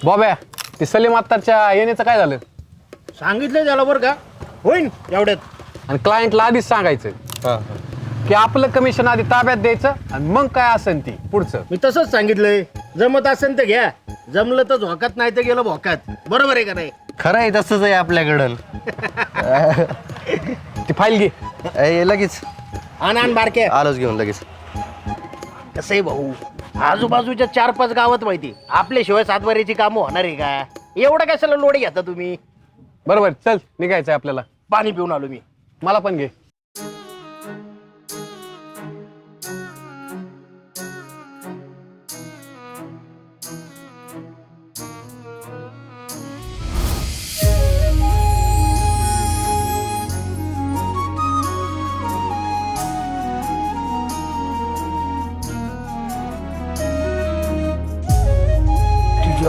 बॉब्या ते सलीम अत्तारच्या येण्याचं काय झालं? सांगितलं त्याला बरं का, होईन एवढ्यात. आणि क्लायंटला आधीच सांगायचं की आपलं कमिशन आधी ताब्यात द्यायचं आणि मग काय असेल ती पुढचं. मी तसंच सांगितलंय, जमत असेल तर घ्या, जमलं तर झोकात, नाही तर गेलं भोकात. बरोबर आहे का नाही? खरं आहे, तसंच आहे आपल्याकडं. ती फाईल घे. लगेच आण बारक्या. आलोच घेऊन लगेच. कसं आहे भाऊ, आजूबाजूच्या 4-5 गावात माहिती, आपल्याशिवाय सातबारीची कामं होणार आहे का? एवढं कशाला लोड घेता तुम्ही? बरोबर, चल निघायचंय आपल्याला. पाणी पिऊन आलो मी. मला पण घे.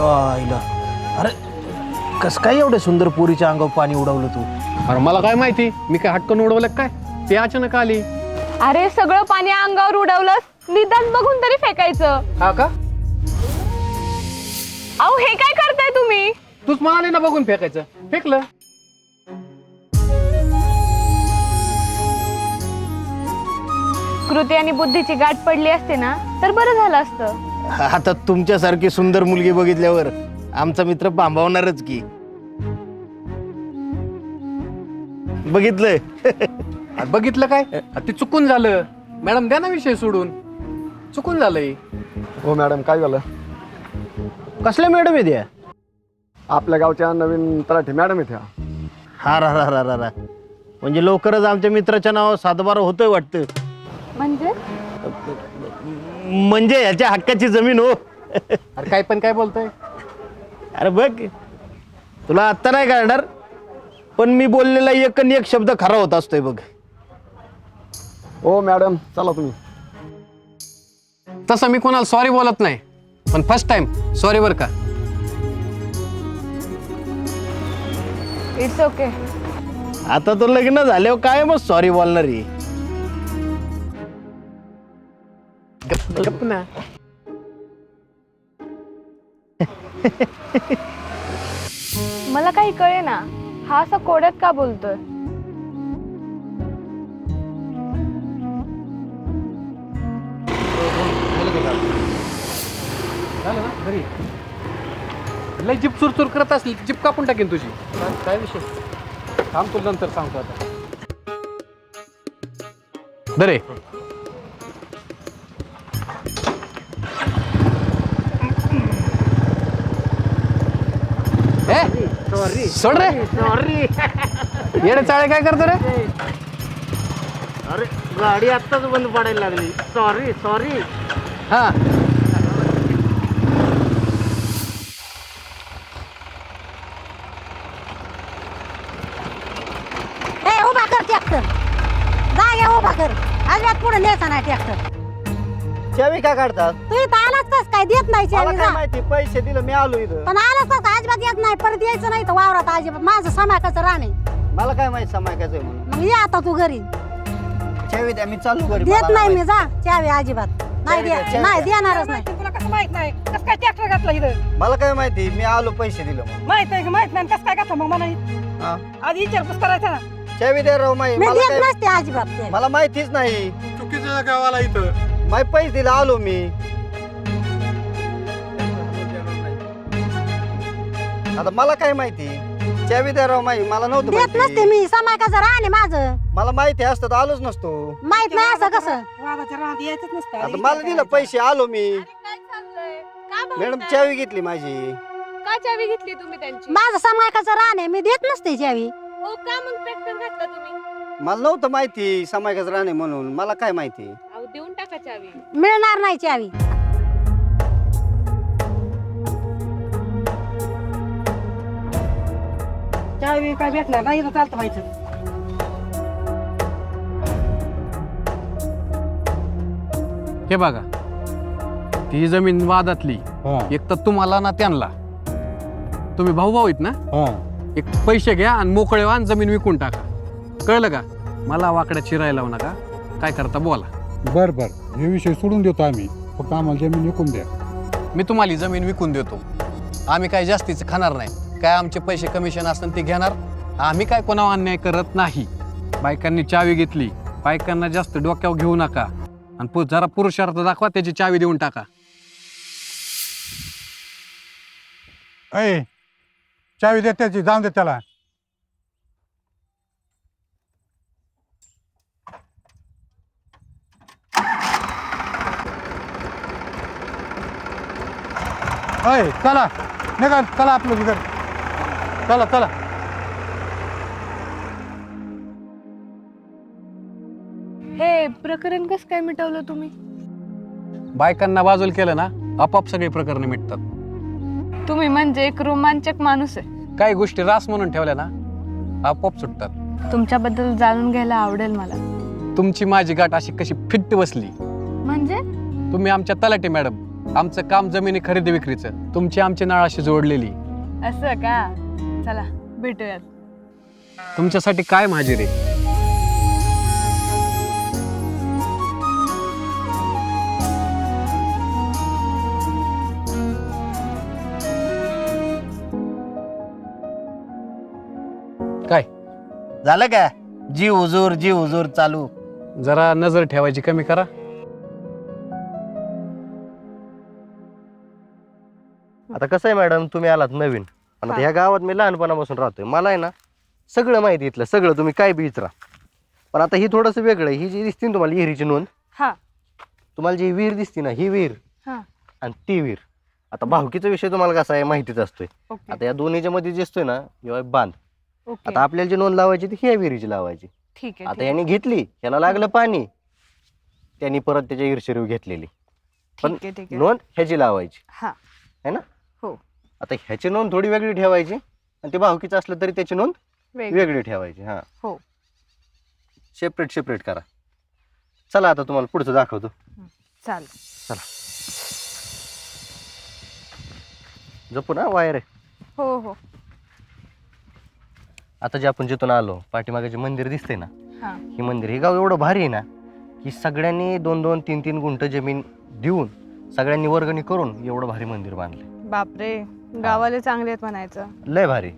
आईला, अरे कस काय एवढं सुंदर पोरीच्या अंगावर पाणी उडवलं तू? अरे मला काय माहिती, मी काय हटकन उडवलं काय? ते अचानक आली. अरे सगळं पाणी अंगावर उडवलंस, निदान बघून तरी फेकायचं. हा का? अहो हे काय करताय तुम्ही? तूच म्हणाले ना बघून फेकायचं, फेकलं. कृती आणि बुद्धीची गाठ पडली असते ना तर बरं झालं असतं. आता तुमच्यासारखी सुंदर मुलगी बघितल्यावर आमचा मित्र पांभावणारच की. बघितलंय. अरे बघितलं काय? ते चुकून झालं. मॅडम द्या ना विषय सोडून. चुकून झालंय. हो मॅडम, काय झालं? कसल्या मॅडम आहे त्या? आपल्या गावच्या नवीन तलाठी मॅडम आहेत ह्या. हा रा रा रा रा रा. म्हणजे लवकरच आमच्या मित्राच्या नावावर 7-12 होतोय वाटतं. म्हणजे ह्याच्या हक्काची जमीन हो. अरे काय पण काय बोलतोय? अरे बघ, तुला आत्ता नाही कळणार, पण मी बोललेला एक आणि एक शब्द खरा होत असतोय बघ. हो मॅडम, चला तुम्ही. तसं मी कोणाला सॉरी बोलत नाही, पण फर्स्ट टाइम सॉरी बरं का. It's okay. आता तो लग्न झाल्यावर काय मग सॉरी बोलणार आहे? गप्प ना. मला काही कळे ना, हा असा कोड्यात का बोलतोय? झालं ना घरी. लय जीप चुरचुर करत असली जीप कापून टाकेन तुझी. काय विषय? थांब, तुला नंतर सांगतो आता. दरे सॉरी सोड रे. सॉरी. येडे चाळे काय करतो रे? अरे गाडी आत्ताच बंद पडायला लागली. Sorry sorry. हा उभा कर ट्रॅक्टर, जागे उभा कर. अजिबात पुढे न्यायचा नाही ट्रॅक्टर. चावी का काढतात? तू इथं आलाच कस काय? देत नाही मला चावी काय जा. माहिती, पैसे दिलं मी आलो इथं. पण आलाच कस काय? अजिबात येत नाही, परत यायचं नाही तर वावरात अजिबात. माझं समाकाचं राणे. मला काय माहिती समायकाचं म्हणून. मग ये आता तू घरी. चावी द्या, मी चालू घरी. देत नाही मी, जा चावी अजिबात नाही चावी द्या, दे, चावी नाही द्या. देणारच नाही. तुला कसं माहित नाही? कसं काय ट्रॅक्टर घातला इथं? मला काय माहिती, मी आलो पैसे दिलं म्हणून. माहित आहे की माहित नाही? कसं काय घातलं मग मला? हा. आधी विचारपूस करायचा ना. चावी द्या राव माई. मी मला देत काय, नसते अजिबात चावी. मला माहितीच नाही. चुकीच्या गावाला इथं. माय पैसे दिले आलो मी. आता मला काय माहिती, चावी द्या राव माई. मला नव्हतं देत नसते माहिती. मी, समाकाचं राणे माझं. मला माहिती असतं तर आलोच नसतो. माहित नाही असं कसं? वादाच्या रानात यायचंच नसतं. आता आधी मला विचार दिलं पैसे, आलो मी. काय चाललंय? का मॅडम भांडताय? चावी घेतली माझी. का चावी घेतली तुम्ही त्यांची? माझं समाकाचं राणे, मी देत नसते चावी. हो का मग ट्रॅक्टर घातला तुम्ही? मला नव्हतं माहिती समायकाच राणे म्हणून. मला काय माहिती. अहो देऊन टाका चावी. मिळणार नाही चावी. चावी काय भेटणार नाही, इथं चालतं व्हायचं. हे बघा, ती जमीन वादातली. एक तर तुम्हाला ना त्यांना. तुम्ही भाऊ भाऊ आहेत ना? एक पैसे घ्या आणि मोकळे व्हा आणि जमीन विकून टाका. कळलं का? मला वाकड्या चिरायला लावू नका. काय करता बोला. बर हे विषय सोडून देतो आम्ही, फक्त आम्हाला जमीन विकून द्या. मी तुम्हाला ही जमीन विकून देतो. आम्ही काय जास्तीचं खाणार नाही, काय आमचे पैसे कमिशन असतात ते घेणार. आम्ही काय कोणावर अन्याय करत नाही. बायकांनी चावी घेतली, बायकांना जास्त डोक्यावर घेऊ नका आणि जरा पुरुषार्थ दाखवा, त्याची चावी देऊन टाका. अय चावी दे त्याची, जाऊन दे त्याला. अय चला निघा, चला आपलं घर, चला चला. हे प्रकरण कसं काय मिटवलं तुम्ही? बायकांना बाजूला केलं ना, आपोआप सगळी प्रकरणं मिटतात. तुम्ही म्हणजे एक रोमांचक माणूस आहे. काही गोष्टी रास म्हणून ठेवल्या ना, आपोआप सुटतात. तुमच्याबद्दल जाणून घ्यायला आवडेल मला. तुमची माझी गाठ अशी कशी फिट्ट बसली. म्हणजे तुम्ही आमच्या तलाठी मॅडम, आमचं काम जमिनी खरेदी विक्रीचं, तुमची आमची नाळ अशी जोडलेली. असं का? चला भेटूयात. तुमच्यासाठी काय माझी रे. काय झालं का? जी हुजूर चालू. जरा नजर ठेवायची कमी करा. आता कसं आहे मॅडम, तुम्ही आलात नवीन, पण आता ह्या गावात मी लहानपणापासून राहतोय, मला आहे ना सगळं माहिती इथलं, सगळं तुम्ही काय बी विचारा. पण आता ही थोडंसं वेगळं आहे. ही जी दिसते ना तुम्हाला विहिरीची नोंद, हा तुम्हाला जी विहीर दिसते ना, ही विहीर हा आणि ती विहीर. आता भावकीचा विषय तुम्हाला कसा आहे माहितीच असतोय. ओके आता या दोन्हीच्या मध्ये जे असतोय ना, किंवा बांध, ओके आता आपल्याला जी नोंद लावायची ती ह्या विहिरीची लावायची. ठीक आहे, आता ठीक यांनी घेतली, ह्याला लागलं पाणी, त्यांनी परत त्याच्या ईर्षेरीव घेतलेली, पण आहे, ठीक आहे. नोंद ह्याची लावायची हा है ना. हो आता ह्याची नोंद थोडी वेगळी ठेवायची आणि ते भावकीचं असलं तरी त्याची नोंद वेगळं. वेगळी ठेवायची. हा हो सेपरेट करा. चला आता तुम्हाला पुढचं दाखवतो. चालेल. जपू ना, वायर आहे. हो हो आता जे आपण जिथून आलो, पाठीमागे जे मंदिर दिसते ना, हा हे मंदिर, हे गाव एवढं भारी आहे ना की सगळ्यांनी 2-2, 3-3 गुंठ जमीन देऊन सगळ्यांनी वर्गणी करून एवढं भारी मंदिर बांधले. बापरे, गावाले चांगले आहेत म्हणायचं. लय भारी.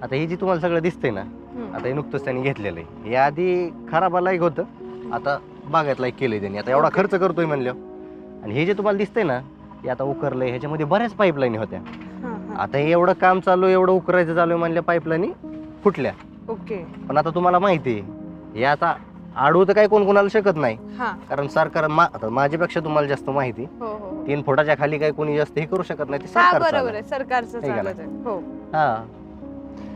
आता हे जे तुम्हाला सगळं दिसतंय ना, आता हे नुकतंच त्यांनी घेतलेलं आहे. हे आधी खराबाला एक होतं, आता बागायतला एक केलंय त्यांनी. आता एवढा खर्च करतोय म्हणलं. आणि हे जे तुम्हाला दिसतंय ना, हे आता उकरलंय, ह्याच्यामध्ये बऱ्याच पाईपलाईन होत्या. हा, हा. आता हे एवढं काम चालू आहे, एवढं उकरायचं चालू आहे म्हणल्या, पाईपलाईन फुटल्या. ओके पण आता तुम्हाला माहिती आहे, हे आता आडू तर काही कोण कोणाला शकत नाही, हा कारण सरकार आता माझ्यापेक्षा तुम्हाला जास्त माहिती. हो हो 3 फुटाच्या खाली काही कोणी जास्त हे करू शकत नाही, ते हा सरकार बरोबर आहे, सरकारचं आहे का चालत आहे. हो हा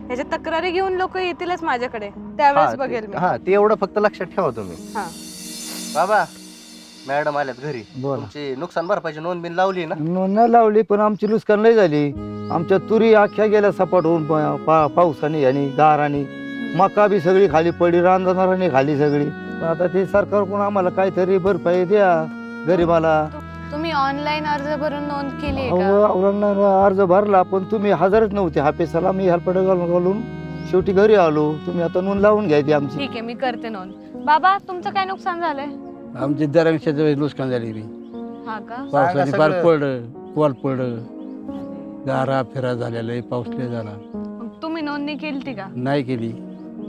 ह्याच्या तक्रारी घेऊन लोक येतीलच माझ्याकडे, त्यावेळेस बघेल मी. हा ते एवढं फक्त लक्षात ठेवा तुम्ही. हा बाबा, मॅडम आल्यात घरी. बोला. तुमची नुकसान भरपाईची नोंद बिन लावली ना? नोंद नाही लावली, पण आमची नुकसान नाही झाली. आमच्या तुरी अख्ख्या गेल्या सपाट होऊन पावसाने आणि गाराने. मका बी सगळी खाली पडली, रांजणाराने खाली सगळी. पण आता ते सरकारकडून आम्हाला काहीतरी भरपाई द्या गरीबाला. तुम्ही ऑनलाईन अर्ज भरून नोंद केली आहे अहो, का? औरंगाबाद अर्ज भरला, पण तुम्ही हजरच नव्हते हापेसाला. मी हेल्पडे घालून शेवटी घरी आलो. तुम्ही आता नोंद लावून घ्यायची आमची. ठीक आहे, मी करते नोंद. बाबा, तुमचं काय नुकसान झालंय? आमची दरांशाचं नुकसान झाली. हा का? पावसाने सगळं. फार पडलं, पोल पडलं, गारा फिरा झालेला आहे, पाऊस लय झाला. मग तुम्ही नोंदणी केली का? नाही केली.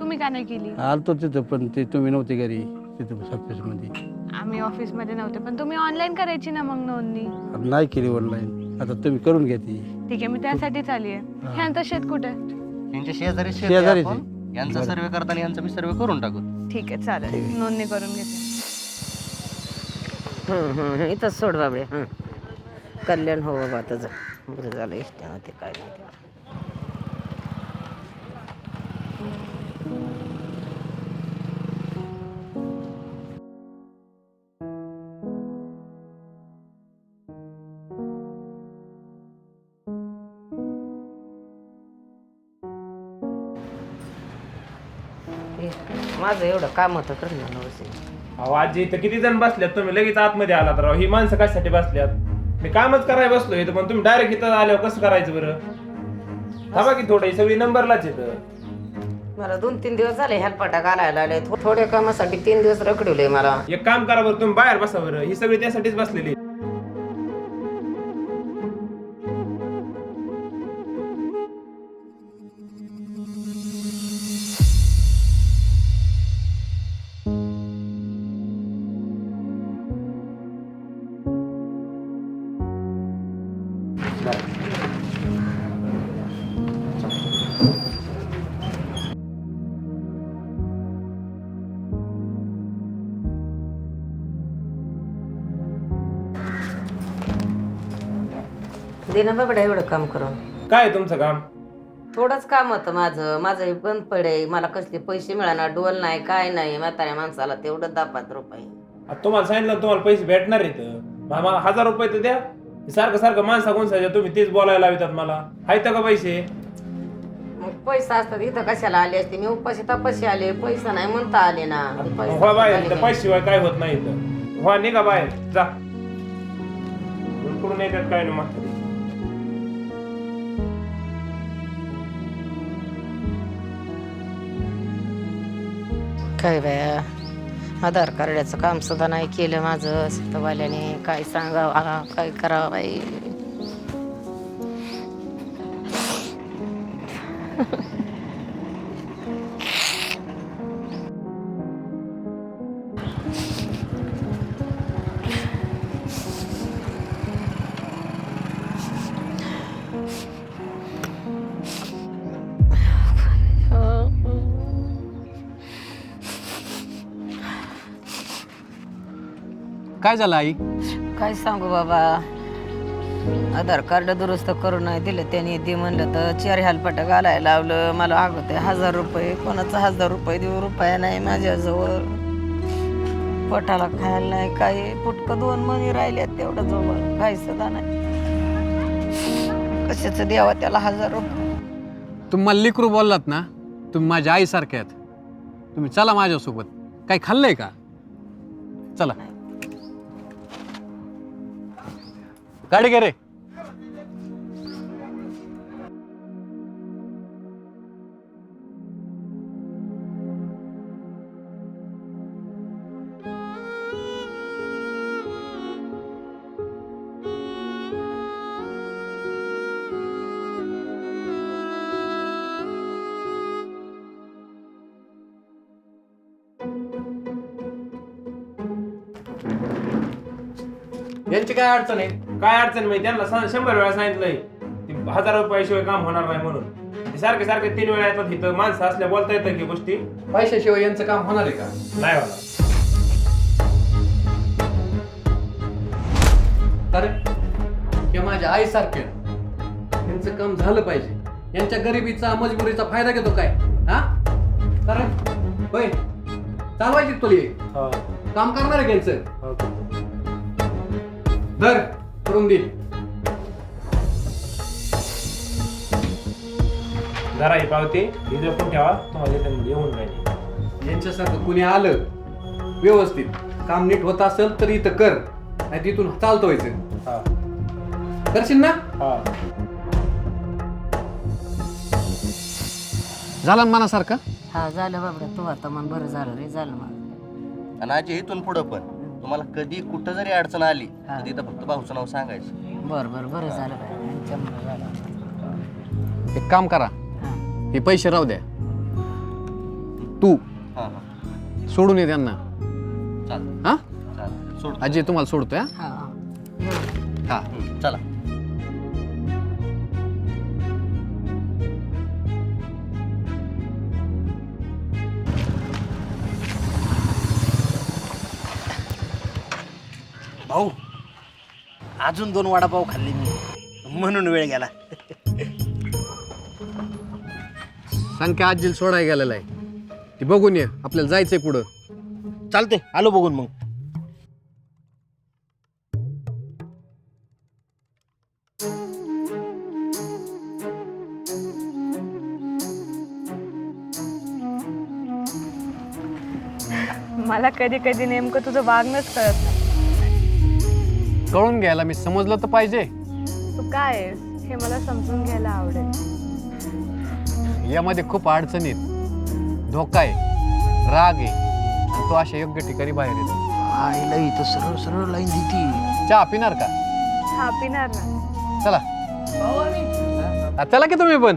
तुम्ही का नाही केली? आलतो तिथं, पण ते तुम्ही नव्हते घरी तिथं ऑफिसमध्ये. आम्ही ऑफिस मध्ये नव्हते, पण तुम्ही ऑनलाईन करायची ना मग नोंदणी. नाही केली ऑनलाईन. आता तुम्ही करून घ्या ती. ठीक आहे, मी त्यासाठीच आली आहे. ह्यांचं शेत कुठे? यांच्या शेजारी शेत आहे शेजारीच आपण. आहे. यांचा सर्वे करताना यांचा मी सर्वे करून टाकू. ठीक आहे, चालेल, नोंदणी करून घेते. इथंच सोड बाबडे. कल्याण हो बाबा तुझं. बरं झालं इष्टानं ते काय नाही. माझं एवढं काम होतं करणार नव्हतं. अहो आजी इथं किती जण बसल्यात, तुम्ही लगेच आतमध्ये आलात राव. ही माणसं कशासाठी बसल्यात? मी कामच करायला बसलो इथं, पण तुम्ही डायरेक्ट इथं आल्यावर कसं करायचं बरं? थांबा की थोडं, सगळी नंबरलाच येतं. मला 2-3 दिवस झाले हेलपाटा घालायला आले. थोड्या कामासाठी 3 दिवस रखडवले मला. एक काम करा बरं, तुम्ही बाहेर बसा बरं. ही सगळी त्यासाठीच बसलेली. दे ना बाबडा एवढं काम करून. काय आहे तुमचं काम? थोडंच काम होतं माझं हे बंद पडे. मला कसले पैसे मिळाणार, डोल नाही काय नाही. म्हाताऱ्या माणसाला तेवढं 10-5 रुपये. आता तुम्हाला सांगितलं तुम्हाला पैसे भेटणार आहेत. मला 1000 रुपये तर द्या. सारखं सारखं माणसा कोणसाच्या तुम्ही तेच बोलायला लावतात मला. आहेत का पैसे? मग पैसा असतात इथं कशाला आले असते? मी उपाशी तपाशी आले, पैसा नाही म्हणता आले ना. हो बाहेर पैशाशिवाय काय होत नाही इथं. हो निघा बाहेर जा. कुठून येतात काय ना म्हातारी. काय बाया, आधार कार्डाचं काम सुद्धा नाही केलं माझं सीतावाल्याने. काय सांगावं, काय करावं बाई. काय झालं आई? काय सांगू बाबा, आधार कार्ड दुरुस्त करून नाही दिलं त्यांनी. दे म्हणलं तर 4 हेलपाटा घालायला लावलं. मला अगोदर 1000 रुपये, कोणाचा 1000 रुपये देऊ रुपया नाही माझ्याजवळ. पोटाला खायला नाही काय. पुटकं 2 मणी राहिल्यात तेवढं जवळ, काही सुद्धा नाही. कशाचं द्यावा त्याला 1000 रुपये. तुम्ही मला लेकरू बोललात ना, तुम्ही माझ्या आईसारखे आहेत. तुम्ही चला माझ्यासोबत. काही खाल्लंय का? चला गाडी घे रे. यांची काय अडचण आहे? काय अडचण माहिती त्यांना 100 वेळा सांगितलंय 1000 रुपयाशिवाय काम होणार नाही म्हणून. ते सारखे सारखे 3 वेळा येतात इथं. माणसं असल्या बोलता येतं की गोष्टी. पैशाशिवाय यांचं काम होणार आहे का? नाही होणार. अरे हे माझ्या आईसारखे यांचं काम झालं पाहिजे. यांच्या गरिबीचा मजबुरीचा फायदा घेतो काय? हा कारण होय चालवायची तुला काम करणार आहे यांचं. धर करून देईल. जरा ही पावती इथे पण ठेवा. तुम्हाला इथे येऊन राहील. यांच्यासारखं कुणी आलं व्यवस्थित काम नीट होत असेल तर इथं कर, नाही तिथून चालतो व्हायचं. करशील ना? झालं ना मनासारखं? हा झालं बाबा. तू आता मन बरं झालं रे. झालं मला. आणि आजी इथून पुढं पण तुम्हाला कधी कुठं जरी अडचण आली तर तिथं फक्त भाऊचं नाव सांगायचं. बरं झालं बाई. यांच्यामुळे झालं. एक काम करा, हे पैसे राहू द्या. तू हां सोडून ये त्यांना. चालेल हा चालेल सोड. आजी तुम्हाला सोडतोय. हा हा चला. भाऊ अजून 2 वडापाव खाल्ले मी म्हणून वेळ गेला. संख्या आजीला सोडायला गेलेला आहे. ती बघून ये, आपल्याला जायचंय पुढं. चालते आलो बघून मग. मला कधी कधी नेमकं तुझं वागणंच कळत नाही. कळून घ्यायला मी समजलं तर पाहिजे. तू काय आहेस हे मला समजून घ्यायला आवडेल. यामध्ये खूप अडचणी आहेत. धोका आहे, राग आहे, आणि तो अशा योग्य ठिकाणी बाहेर येतो. आईला इथं सरळ सरळ लाईन देती. चहा पिणार का? हा पिणार ना. चला चला की तुम्ही पण.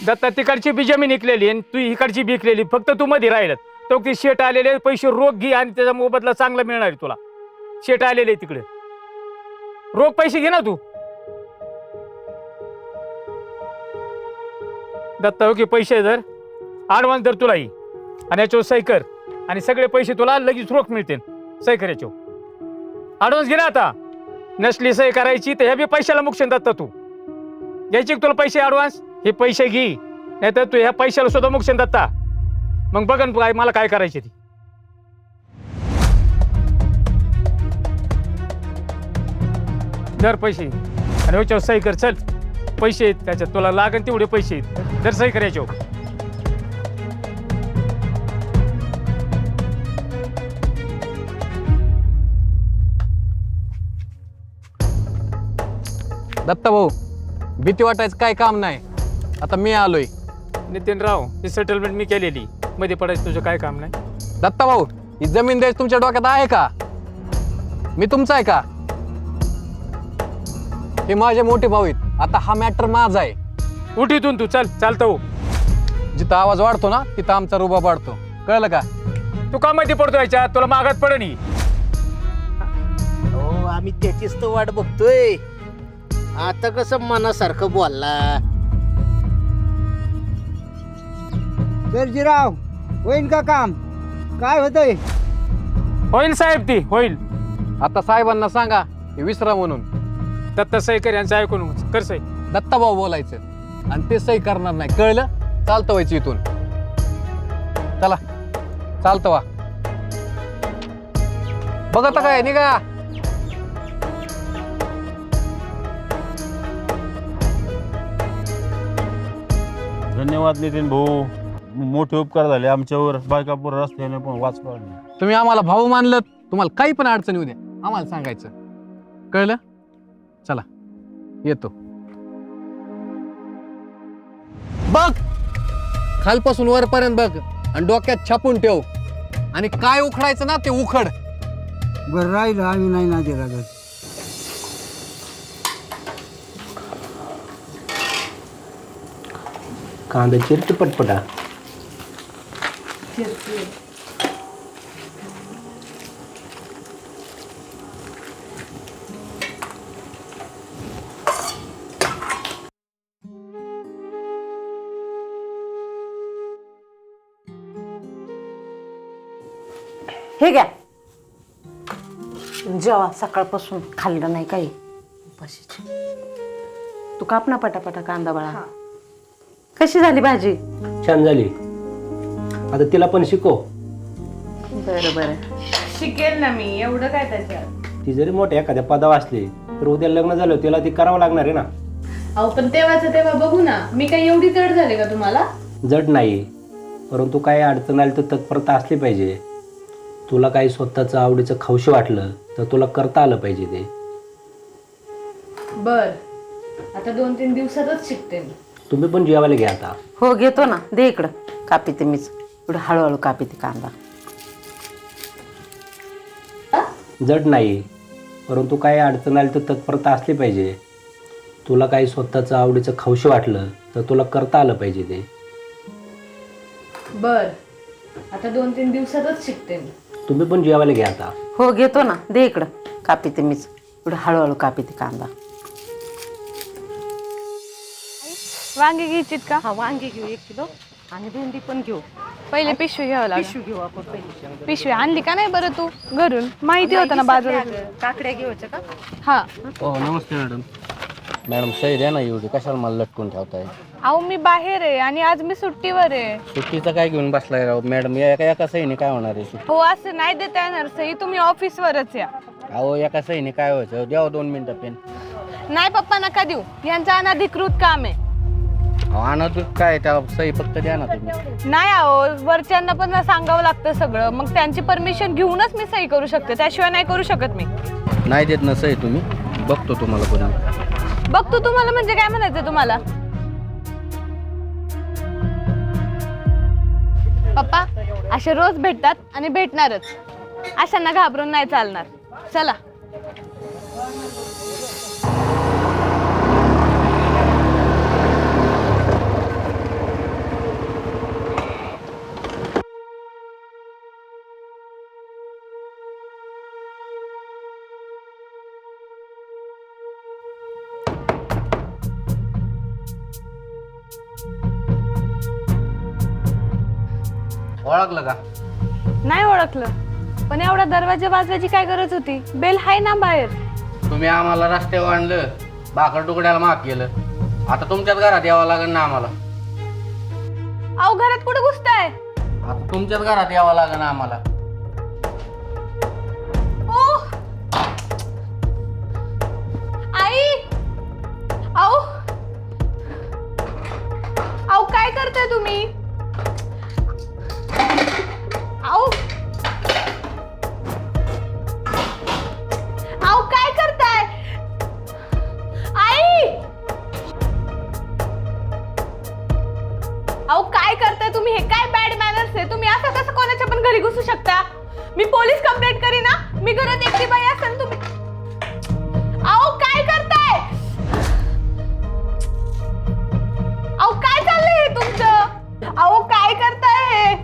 दत्ता तिकडची बी जमीन विकलेली आणि तू इकडची बी विकलेली, फक्त तू मध्ये राहिलं. तो ते शेट आलेले पैसे रोख घे आणि त्याचा मोबदला चांगला मिळणार आहे तुला. शेट आलेले तिकडे रोख पैसे घे ना तू. दत्ता हो की पैसे धर, ॲडव्हान्स धर तुलाही, आणि याच्यावर सही कर आणि सगळे पैसे तुला लगेच रोख मिळतील. सही कर याच्यावर, ॲडव्हान्स घे ना. आता नसली सही करायची तर ह्या बी पैशाला मुक्षण दत्ता तू घ्यायची तुला पैसे ॲडव्हान्स. हे पैसे घे, नाही तर तू ह्या पैशाला सुद्धा मुक्षण दत्ता. मग बघ ना मला काय करायचे ती. दर पैसे आणि ह्याच्यावर सही कर. चल पैसे आहेत त्याच्यात, तुला लागन तेवढे पैसे आहेत. दर सही कर याच्यावर. दत्ता भाऊ, भीती वाटायचं काय काम नाही. आता मी आलोय. नितीन राव, ही सेटलमेंट मी केलेली, मध्ये पडायचं तुझं काय काम नाही. दत्ता भाऊ, ही जमीन द्यायची तुमच्या डोक्यात आहे का? मी तुमचा आहे का? हे माझे मोठे भाऊ आहेत. आता हा मॅटर माझा आहे. उठ इथून तू. चल चालतं हो. जिथं आवाज वाढतो ना तिथं आमचा रुबा वाढतो. कळलं का? तू का मध्ये पडतो याच्यात? तुला मागात पडणी. हो, आम्ही त्याचीच तर वाट बघतोय. आता कसं मनासारखं बोलला. सरजीराव, होईन का काम? काय होतंय? होईल साहेब, ती होईल. आता साहेबांना सांगा हे विसरा म्हणून. दत्ता सही कर, यांचं ऐकून कर सही. दत्ता भाऊ बोलायचं आणि ते सही करणार नाही. कळलं? चालतं व्हायचं इथून. चला चालतं वा. बघता काय निघा. धन्यवाद नितीन भाऊ, मोठे उपकार झाले आमच्यावर. बायकापूर रस्त्याने पण वाचवा. तुम्ही आम्हाला भाऊ मानलं. तुम्हाला काही पण अडचणी उद्या आम्हाला सांगायचं. कळलं? चला येतो. बघ, खालपासून वरपर्यंत बघ आणि डोक्यात छापून ठेव. आणि काय उखडायचं ना ते उखड. बरं राहिलं, आम्ही नाही ना दिला ग. कांदा चिरते पटपटा. हे घ्या जेव्हा सकाळपासून खाल्लं नाही काही उपाशीची. तू काप ना पटापटा कांदा बाळा. कशी झाली भाजी? छान झाली. आता तिला पण शिकव. बरं बरं शिकेल ना मी. एवढं काय त्याच्यात. ती जरी मोठ्या एखाद्या पदावर असली तर उद्या लग्न झालं तिला ती करावं लागणार आहे ना. अहो पण तेव्हाचं तेव्हा बघू ना. मी काही एवढी जड झाले का तुम्हाला? जड नाही, परंतु काय अडचण आली तर तत्परता असली पाहिजे. तुला काही स्वतःचं आवडीचं खाऊशी वाटलं तर तुला करता आलं पाहिजे ते. बर, आता 2-3 दिवसातच शिकते मी. तुम्ही पण जेवायला घ्या आता. हो घेतो ना. दे इकडं. कापी ते मीच एवढं हळूहळू कापी ते कांदा. जड नाही, परंतु काय अडचण आली तर तत्परता असली पाहिजे. तुला काही स्वतःचं आवडीचं खाऊशी वाटलं तर तुला करता आलं पाहिजे ते. बर, आता 2-3 दिवसातच शिकते मी. तुम्ही पण जेवायला घ्या आता. हो घेतो ना. दे इकडं. कापी ते मीच एवढं हळूहळू कापी ते कांदा. वांगी घ्यायचीत का? हा वांगी घेऊ 1 किलो आणि भेंडी पण घेऊ. पहिले पिशवी घ्यावं लागेल. पिशवी घेऊ आपण पहिली. पिशवी आणली का नाही बरं तू घरून? माहिती होतं ना बाजारात. काकड्या घेऊच्या का? हा हो नमस्ते मॅडम. मॅडम सही द्या ना एवढी, कशाला मला लटकून ठेवताय? अहो मी बाहेर आहे आणि आज मी सुट्टीवर आहे. सुट्टीचं काय घेऊन बसलाय राव मॅडम? एका सहीने काय होणार आहे? हो असं नाही देता येणार सही, तुम्ही ऑफिसवरच या. अहो एका सहीने काय व्हायचं? द्यावं 2 मिनिटं पेन. नाही पप्पा नका देऊ, यांचं अनधिकृत काम आहे. अनादूत काय, त्याला सही फक्त द्या ना तुम्ही. नाही अहो वरच्यांना पण सांगावं लागतं सगळं, मग त्यांची परमिशन घेऊनच मी सही करू शकते, त्याशिवाय नाही करू शकत मी. नाही देत ना सही तुम्ही? बघतो तुम्हाला कोणी. बघतो तुम्हाला म्हणजे काय म्हणायचं तुम्हाला? पप्पा असे रोज भेटतात आणि भेटणारच, अशांना घाबरून नाही चालणार. चला. ओळखलं का? नाही ओळखलं, पण एवढा दरवाजा वाजवायची काय गरज होती? बेल हाय ना बाहेर. तुम्ही आम्हाला रस्त्यावर आणलं, भाकर तुकड्याला माफ केलं, आता तुमच्याच घरात यावं लागेल ना आम्हाला. अहो घरात कुठे घुसताय? आता तुमच्याच घरात यावं लागेल ना आम्हाला. ओ आई, अहो अहो काय करताय तुम्ही? अहो अहो काय करताय? आई, अहो काय करताय तुम्ही? हे काय बॅड मॅनर्स आहे? तुम्ही असं कसं कोणाच्या पण घरी घुसू शकता? मी पोलीस कंप्लेंट करी ना. मी घरात एकटी बाई असेल तुम्ही. अहो काय करताय? अहो काय चाललंय हे तुमचं? अहो काय करताय हे?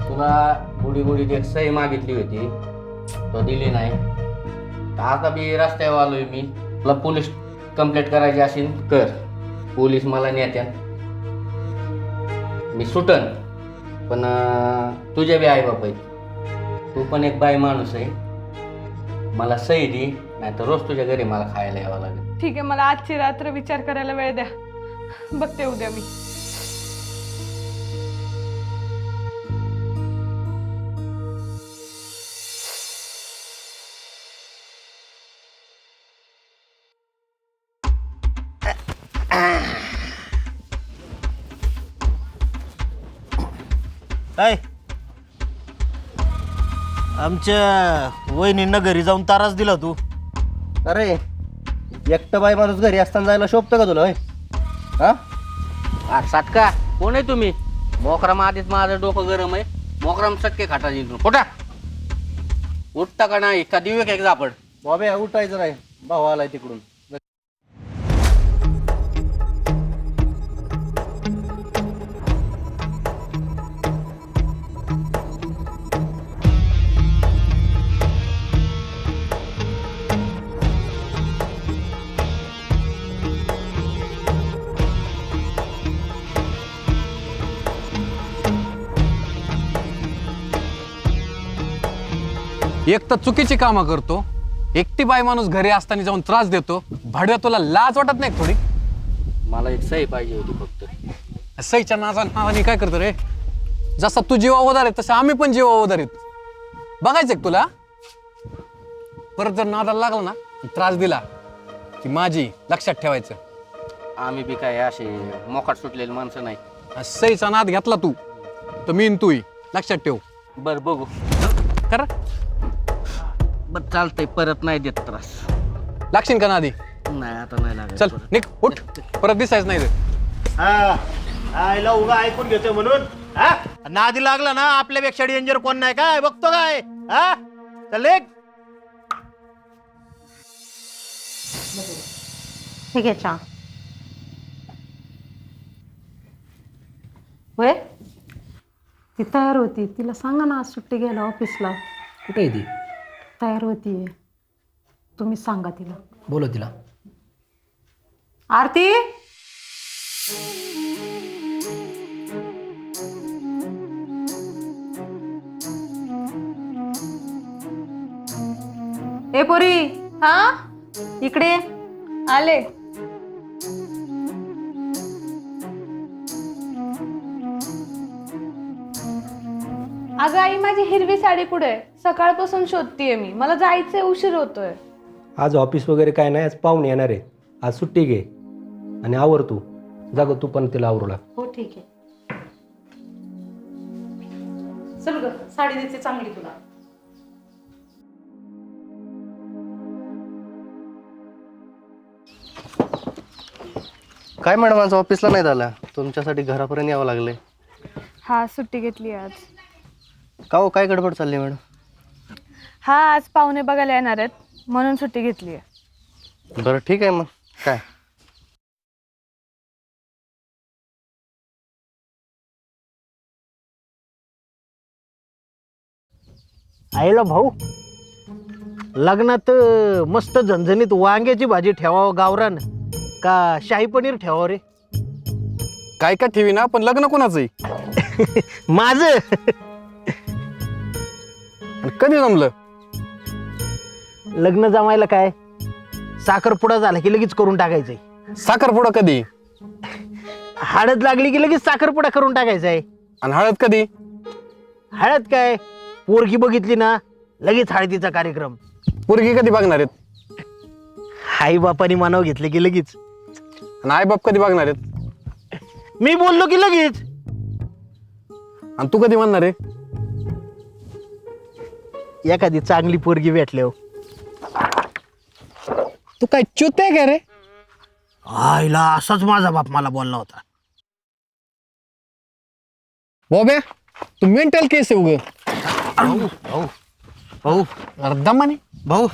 तुला बुडी बुडी एक सही मागितली होती, तो दिली नाही. आता बी रस्त्यावर आलोय मी. तुला पोलीस कंप्लेंट करायची असेल कर, पोलीस मला नेत्या, मी सुटन. पण तुझे बी आई बाप आहेत, तू पण एक बाई माणूस आहे. मला सही दे, नाही तर रोज तुझ्या घरी मला खायला यावं लागेल. ठीक आहे, मला आजची रात्र विचार करायला वेळ द्या, बघते उद्या मी. काय आमच्या वहिनींना घरी जाऊन तारास दिला तू? अरे एकटं बाई माणूस घरी असताना जायला शोभतं का तुला? होय हा सातका, कोण आहे तुम्ही? मोकराम आधीच माझं डोकं गरम आहे. मोकराम सटके खाटा जिंकून खोटा उठता का नाही का देऊ एक झापड? बाबे उठायचं नाही, भाऊ आलाय तिकडून. एक तर चुकीची कामं करतो, एकटी बाई माणूस घरी असताना जाऊन त्रास देतो. भाड्या तुला लाज वाटत नाही थोडी? मला एक सही पाहिजे होती फक्त. सईच्या नावाने काय करतो रे? जसा तू जीवा उधार आहे तसं आम्ही पण जीवा उधार आहेत. बघायचं का तुला? परत जर नादाला लागला ना, त्रास दिला ती माझी, लक्षात ठेवायचं. आम्ही बी काय असे मोकाट सुटलेली माणसं नाही. सईचा नाद घेतला तू तर मीन तूही, लक्षात ठेव. बर बघू. कर बर चालतंय, परत नाही देत त्रास. लागशील का नादी? नाही आता नाही लागत. चल निघ, उठ, परत दिसायच नाही रे. आईला उगा ऐकून घेतोय म्हणून नादी लागला ना, आपल्यापेक्षा डेंजर कोण नाही काय बघतो काय? हा चल ठीक आहे. चहा होय, ती तयार होती, तिला सांगा ना आज सुट्टी घ्यायला ऑफिसला. कुठे आहे ती? तयार होती, तुम्ही सांगा तिला. बोलो तिला. आरती, ए पोरी, हा इकडे. आले. अगं आई, माझी हिरवी साडी कुठे आहे? सकाळपासून शोधतीये मी, मला जायचंय, उशीर होतोय. आज ऑफिस वगैरे काय नाही, आज पाहुणे येणार आहे. आज सुट्टी घे आणि आवर तू. जा गं, तू पण तिला आवरू लाग. हो ठीक आहे. चल ग, साडी देते चांगली तुला. काय मॅडम, आज ऑफिसला नाही झाला, तुमच्यासाठी घरापर्यंत यावं लागले. हा, सुट्टी घेतली आज. का हो, काय गडबड चालली मॅडम? हा, आज पाहुणे बघायला येणार आहेत म्हणून सुट्टी घेतली आहे. बरं ठीक आहे मग. काय आईला भाऊ, लग्नात मस्त झणझणीत वांग्याची भाजी ठेवावं गावरान का शाही पनीर ठेवावं रे? काय का ठेवी ना, पण लग्न कोणाचंही? माझं. कधी जमलं लग्न जमायला काय, साखरपुडा झाला की लगेच करून टाकायचंय. साखरपुडा कधी? हळद लागली की लगेच साखरपुडा करून टाकायचाय. आणि हळद कधी? हळद काय, पोरगी बघितली ना लगेच हळदीचा कार्यक्रम. पोरगी कधी बघणार आहेत? आई बापानी मानाव घेतले की लगेच. आणि आई बाप कधी बघणार आहेत? मी बोललो की लगेच. आणि तू कधी म्हणणार आहे? एखादी चांगली पोरगी भेटल्यावर. तू काय चुत आहे का रे? आईला असाच माझा बाप मला बोलला होता. बॉबे, तू मेंटल केस आहे उग. भाऊ अर्धमाने. भाऊ,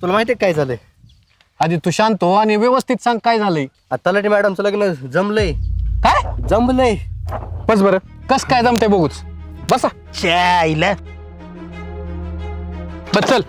तुला माहिती आहे काय झालंय? आधी तू शांत हो आणि व्यवस्थित सांग काय झालंय. तलाठी मॅडमचं लग्न जमलंय. काय जमलंय? बस बरं, कस काय जमतंय बघूच. बसा. आईला बस चल.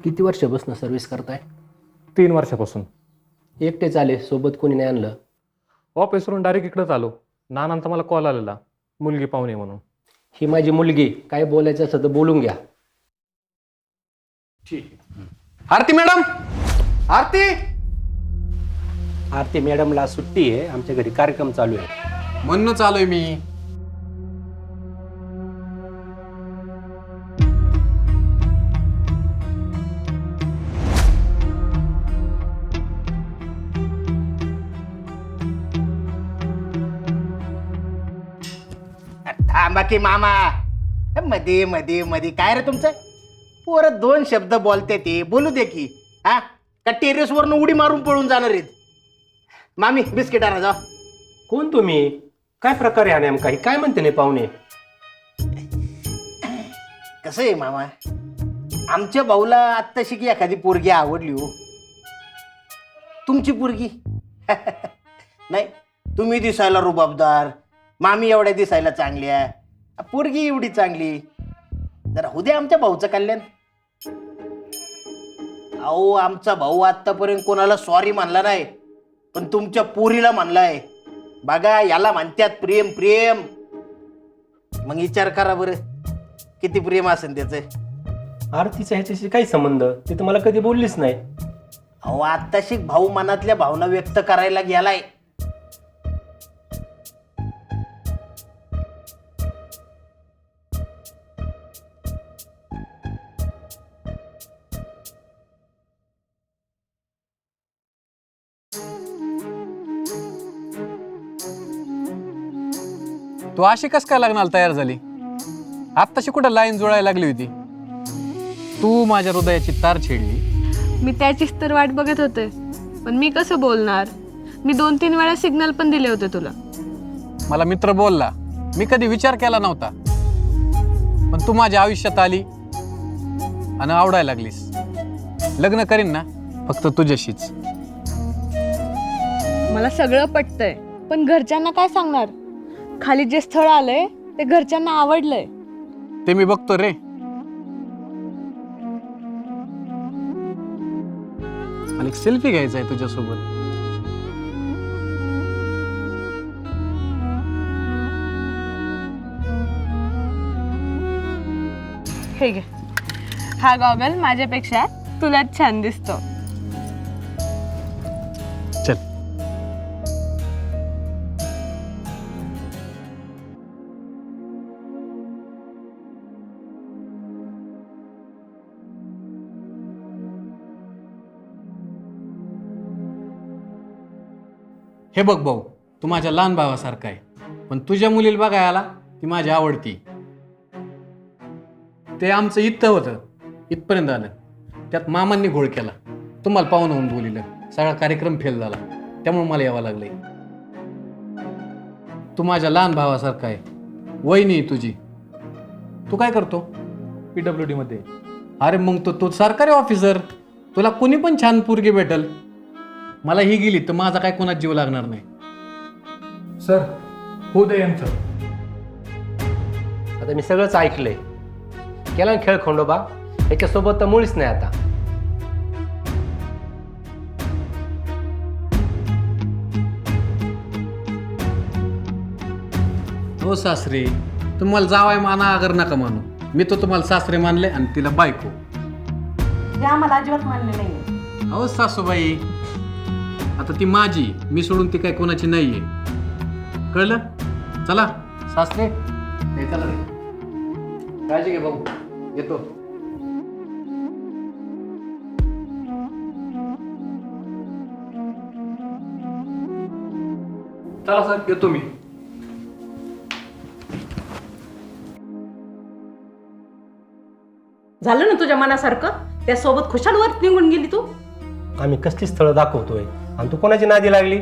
किती वर्षापासून सर्व्हिस करताय? 3 वर्षापासून. एकटेच आले, सोबत कोणी नाही आणलं? ऑफिसवरून डायरेक्ट इकडेच आलो. नानांचा मला कॉल आलेला, मुलगी पाहुणे म्हणून. ही माझी मुलगी, काय बोलायचं असं तर बोलून घ्या. ठीक. आरती मॅडम, आरती. आरती मॅडमला सुट्टी आहे, आमच्या घरी कार्यक्रम चालू आहे. म्हणून चालूय मी. थांबा की मामा. मध्ये मध्ये मध्ये काय रे तुमचं? पोरं 2 शब्द बोलते ते बोलू दे की. हा का टेरेसवरनं उडी मारून पळून जाणार आहेत? मामी बिस्किट आणा जा. कोण तुम्ही? काय प्रकार आहे हा नेमका? काय म्हणते नाही पाहुणे? कसं आहे मामा, आमच्या भाऊला आत्ताशी की एखादी पोरगी आवडली हो. तुमची पोरगी नाही, तुम्ही दिसायला रुबाबदार, मामी एवढ्या दिसायला चांगल्या, पोरगी एवढी चांगली. जरा उद्या आमच्या भाऊचं कल्याण. अहो, आमचा भाऊ आतापर्यंत कोणाला सॉरी म्हणला नाही, पण तुमच्या पोरीला म्हणलाय. बघा, याला म्हणतात प्रेम. प्रेम मग विचार करा बरं, किती प्रेम असेल त्याचं. आरतीचा ह्याच्याशी काही संबंध? ती तर मला कधी बोललीच नाही. अहो, आत्ताशी भाऊ मनातल्या भावना व्यक्त करायला गेलाय. तू अशी कस काय लग्नाला तयार झाली? आत्ताशी कुठं लाईन जुळायला लागली होती. तू माझ्या हृदयाची तार छेडली. मी त्याचीच तर वाट बघत होते, पण मी कसं बोलणार? मी 2-3 वेळा सिग्नल पण दिले होते तुला. मला मित्र बोलला, मी कधी विचार केला नव्हता, पण तू माझ्या आयुष्यात आली आणि आवडायला लागलीस. लग्न करीन ना फक्त तुझ्याशीच. मला सगळं पटतंय, पण घरच्यांना काय सांगणार? खाली जे स्थळ आलंय ते घरच्यांना आवडलंय. ते मी बघतो रे. आणि सेल्फी घ्यायचा आहे तुझ्यासोबत. हे घे, हा गॉगल माझ्यापेक्षा तुलाच छान दिसतो. चल. हे बघ भाऊ, तू माझ्या लहान भावासारखा आहे, पण तुझ्या मुलीला बघायला ती माझी आवडती. ते आमचं इथं होतं, इथपर्यंत आलं. त्यात मामांनी घोळ केला, तुम्हाला पाहुणं होऊन बोलिलं, सगळा कार्यक्रम फेल झाला, त्यामुळे मला यावं लागलंय. तू माझ्या लहान भावासारखा आहे, वहिनी तुझी. तू काय करतो? PWD मध्ये. अरे मग तो सरकारी ऑफिसर, तुला कोणी पण छान पोरगी भेटल. मला ही गेली तर माझा काय कोणाच जीव लागणार नाही. सर, होऊ दे यांचं. आता मी सगळंच ऐकलंय. केला ना खेळ खंडोबा, याच्यासोबत तर मुळीच नाही आता. हो सासरे, तुम्हाला जावाय माना अगर नका मानू. मी तो तुम्हाला सासरे मानले आणि तिला बायको. ते आम्हाला अजिबात मान्य नाही. अहो सासूबाई, आता ती माझी, मी सोडून ती काय कोणाची नाहीये. कळलं? चला सासरे, हे चला रे. काळजी घे भाऊ, येतो. चला सर, येतो मी. झालं ना तुझ्या मनासारखं? त्यासोबत खुशाल वर निघून गेली तू. आम्ही कसली स्थळं दाखवतोय आणि तू कोणाची नादी लागली?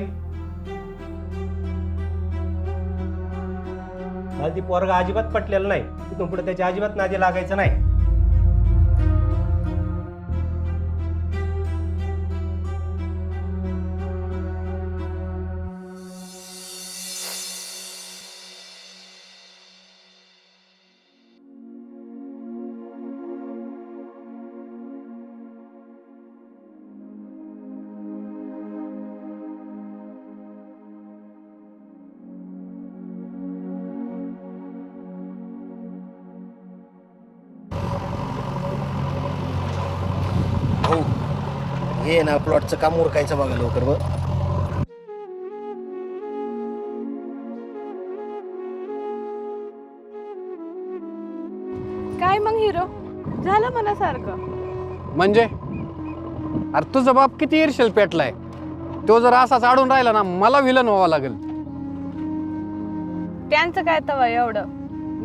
मला ती पोरगा अजिबात पटलेलं नाही. तिथून पुढे त्याची अजिबात नादी लागायचं नाही. भाऊ, हे ना प्लॉटचं काम उरकायचं बघा लवकर. बघ, काय मग हिरो, झालं मनासारखं? म्हणजे अरे तुझा बाप किती ईर्षेल पेटलाय. तो जर असाच आडून राहिला ना, मला विलन व्हावं लागेल. त्यांचं काय तवा एवढं,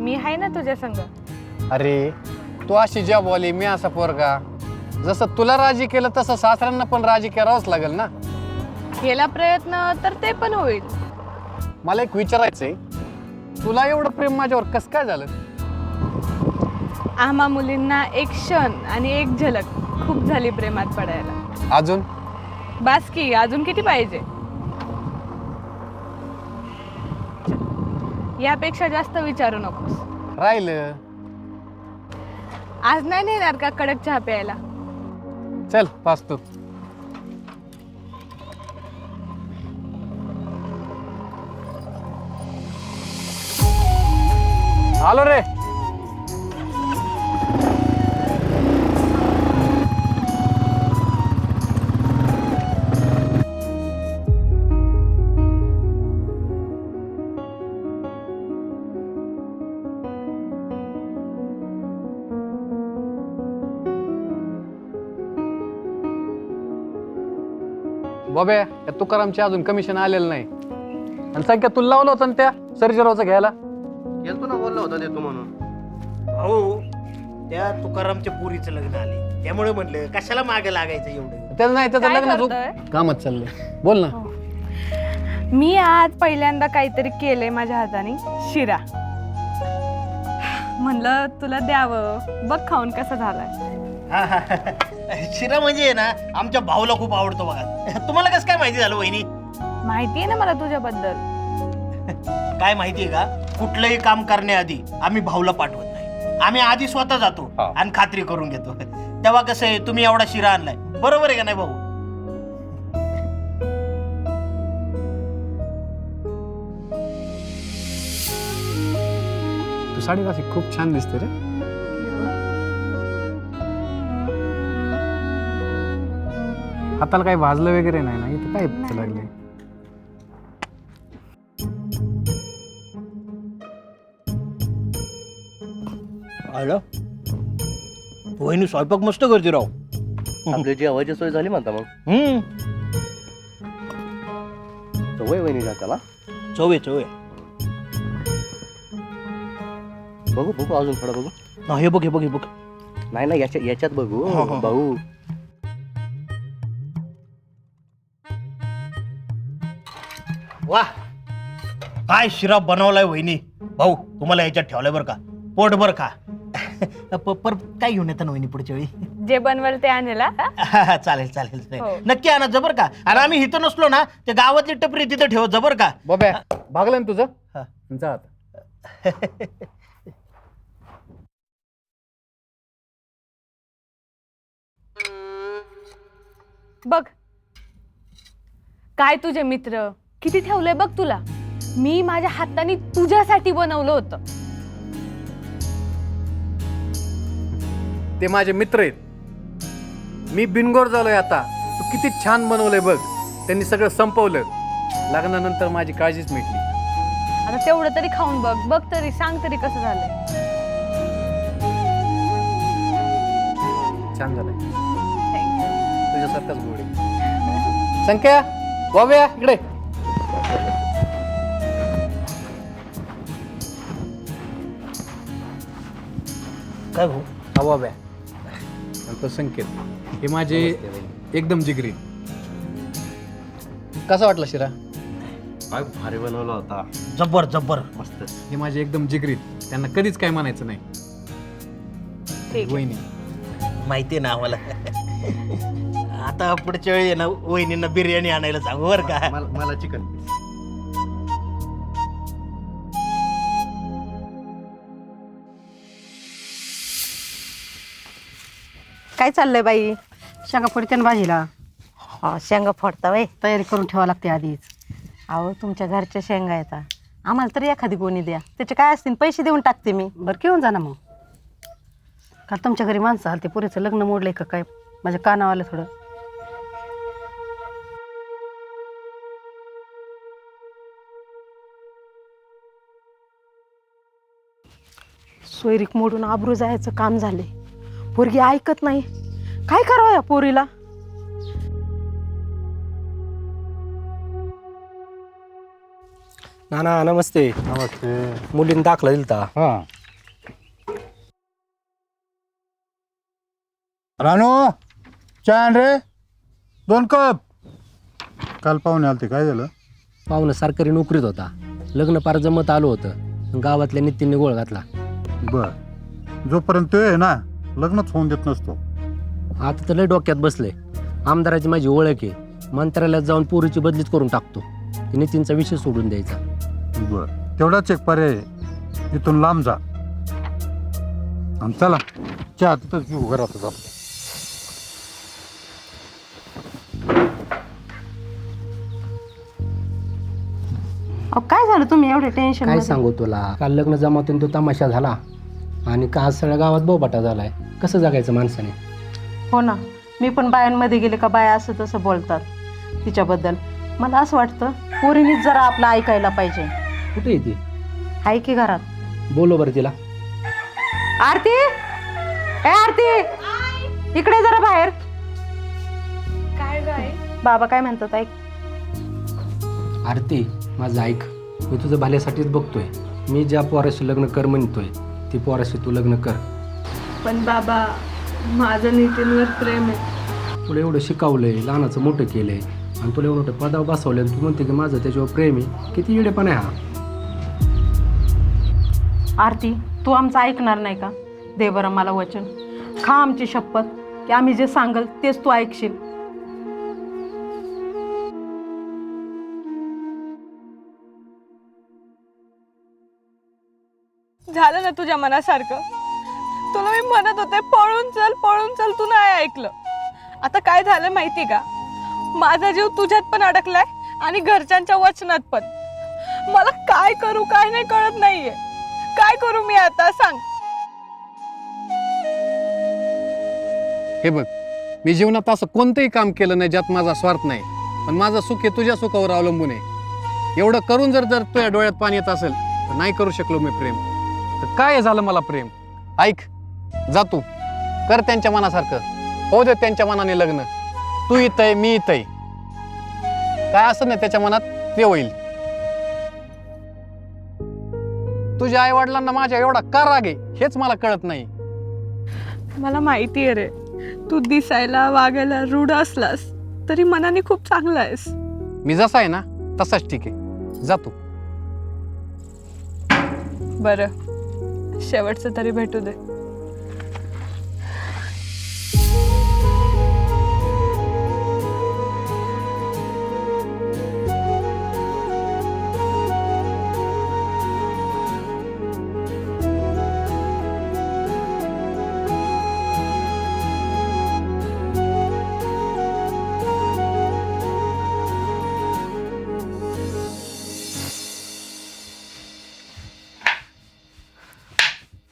मी आहे ना तुझ्या संग. अरे तू अशी ज्या बोली, मी असा पोरगा. जसं तुला राजी केलं तसं सासऱ्यांना पण राजी करावंच लागेल ना. केला प्रयत्न तर ते पण होईल. मला एक विचारायचंय, तुला एवढं प्रेम माझ्यावर कसं काय झालं? आम्हा मुलींना एक क्षण आणि एक झलक खूप झाली प्रेमात पडायला. अजून? बास की, अजून किती पाहिजे? यापेक्षा जास्त विचारू नकोस. राहिलं. आज नाही नेणार का कडक चहा प्यायला? चल पाच तू. आलो रे. बॉबे, या तुकारामची अजून कमिशन आलेलं नाही. आणि संख्या तुला लावलं होतं ना त्या सर्जरावचं घ्यायला? गेलतो ना, बोलला होता देतो म्हणून. भाऊ, त्या तुकारामच्या पुरीचं लग्न आले, त्यामुळे म्हटलं कशाला मागे लागायचं एवढं. त्याचं नाही, त्याचं काय लग्न करतोय? कामच चाललंय. बोल ना. मी आज पहिल्यांदा काहीतरी केलंय माझ्या हाताने, शिरा. म्हणलं तुला द्यावं, बघ खाऊन कसा झालाय. शिरा म्हणजे ना आमच्या भाऊला खूप आवडतो बघा. तुम्हाला कसं काय माहिती झालं वहिनी? माहितीये ना मला तुझ्याबद्दल. काय माहितीये का, कुठलंही काम करण्याआधी आम्ही भाऊला पाठवत नाही. आम्ही आधी स्वतः जातो आणि खात्री करून घेतो. तेव्हा कसं आहे, तुम्ही एवढा शिरा आणलाय, बरोबर आहे का नाही भाऊ? तू साडी कशी खूप छान दिसते रे. हाताला काही भाजलं वगैरे नाही ना? इथं काय लागले? आलं वहिनी स्वयंपाक मस्त करते राव. आपली जेवायची सोय झाली म्हणता मग. सवय वहिनी त्याला. चवे चवे. बघू बघू अजून थोडं बघू. हे बघ हे बघ हे बघ. नाही नाही याच्यात बघू भाऊ. वाह, काय शिरा बनवलाय वहिनी. भाऊ तुम्हाला याच्यात ठेवलाय बरं का, पोटभर खा. पर काय घेऊन येतं ना वहिनी पुढच्या वेळी? जे बनवल ते आणेल हा. चालेल चालेल हो. चालेल. नक्की आणा जबर का. आणि आम्ही इथं नसलो ना, ते गावातली टपरी तिथं ठेव जबर का. बाबा भागलं ना तुझं? हा. जा आता. बघ काय तुझे मित्र किती ठेवलंय बघ तुला. मी माझ्या हाताने तुझ्यासाठी बनवलं होतं. ते माझे मित्र आहेत. मी बिनगोर झालोय आता. तू किती छान बनवलंय बघ. त्यांनी सगळं संपवलं. लग्नानंतर माझी काळजीच मिटली. आता तेवढं तरी खाऊन बघ. बघ तरी, सांग तरी कसं झालंय. छान झालंय. तुझ्यासारखाच गोड आहे. संख्या बाब्या इकडे. काय भाऊ? हा बाब्या आणि तो संकेत. हे माझे एकदम जिगरी. कसा वाटला शिरा? काय भारी बनवला होता. जबर जबर मस्त. हे माझे एकदम जिगरीत. त्यांना कधीच काय म्हणायचं नाही. वहिनी माहितीये ना आम्हाला. आता पुढच्या वेळी ना वहिनींना बिर्याणी आणायला सांगू बरं का. मला चिकन. काय चाललंय बाई? शेंगा फोडते ना भाजीला. हा, शेंगा फोडता बाई. तयारी करून ठेवावं लागते आधीच. अहो तुमच्या घरच्या शेंगा येतात, आम्हाला तरी एखादी गोणी द्या. त्याचे काय असतील पैसे देऊन टाकते मी. बरं घेऊन जा ना मग. का तुमच्या घरी माणसं आली, ते पुरीचं लग्न मोडलंय का काय? माझ्या कानावर आलं थोडं. सोयरीक मोडून आबरू जायचं काम झाले. पोरगी ऐकत नाही. काय करावं या पोरीला? नाना नमस्ते. नमस्ते. मुलीने दाखला दिलता. हा रानू चहा आण रे 2 कप. काल पाहुणे आलते, काय झालं? पाहुणं सरकारी नोकरीत होता. लग्न पार जमत आलं होतं. गावातल्या नितीनने गोळ घातला. बर. जोपर्यंत तो आहे ना, लग्नच होऊन देत नसतो. आता तर लय डोक्यात बसले. आमदाराची माझी ओळख आहे. मंत्रालयात जाऊन पोरीची बदलीच करून टाकतो. नितीनचा विषय सोडून द्यायचा. बर, तेवढाच एक पर्याय आहे. इथून लांब जा. आणि चला चहा तिथंच घेऊ घरातच आपल्या. अहो काय झालं, तुम्ही एवढे टेन्शन? काय सांगू तुला, काल लग्न जमावून तो तमाशा झाला आणि का आज सगळ्या गावात बोबाटा झालाय. कसं जगायचं माणसाने? हो ना, मी पण बायांमध्ये गेले का बाया असं तसं बोलतात तिच्याबद्दल. मला असं वाटतं पोरीनीच जरा आपलं ऐकायला पाहिजे. कुठे येते? आहे की घरात. बोलो बरं तिला. आरती, ए आरती, इकडे जरा बाहेर. काय गाय? बाबा काय म्हणतात ऐक. आरती माझं ऐक. मी तुझं भल्यासाठीच बघतोय. मी ज्या पोराशी लग्न कर म्हणतोय ती पोराशी तू लग्न कर. पण बाबा माझं नितीनवर प्रेम आहे. तुला एवढं शिकवलंय, लहानाचं मोठं केलंय आणि तुला एवढं पदावर बसवलंय. तू म्हणते की माझं त्याच्यावर प्रेम आहे. किती येडेपण आहे हा. आरती तू आमचं ऐकणार नाही का? दे बरं मला वचन. खा आमची शपथ की आम्ही जे सांगल तेच तू ऐकशील. झालं ना तुझ्या मनासारखं? तुला मी म्हणत होते पळून चल, तू नाही ऐकलं. आता काय झालं माहिती का? माझा जीव तुझ्यात पण अडकलाय आणि घरच्यांच्या वचनात पण. मला काय करू काय नाही कळत नाहीये. काय करू मी आता सांग? हे बघ, मी जीवनात असं कोणतंही काम केलं नाही ज्यात माझा स्वार्थ नाही, पण माझं सुख हे तुझ्या सुखावर अवलंबून आहे. एवढं करून जर तुझ्या डोळ्यात पाणी येत असेल तर नाही करू शकलो मी प्रेम, तर काय झालं मला प्रेम? ऐक, जा तू, कर त्यांच्या मनासारखं, होऊ दे त्यांच्या मनाने लग्न. तू इथं मी इथं, काय असं नाही त्याच्या मनात ते होईल. तुझ्या आई वडिलांना माझ्या एवढा का राग आहे हेच मला कळत नाही. मला माहिती आहे रे, तू दिसायला वागायला रूढ असलास तरी मनाने खूप चांगला आहेस. मी जसा आहे ना तसाच ठीक आहे, जा तू. बरं, शेवटचं तरी भेटू दे.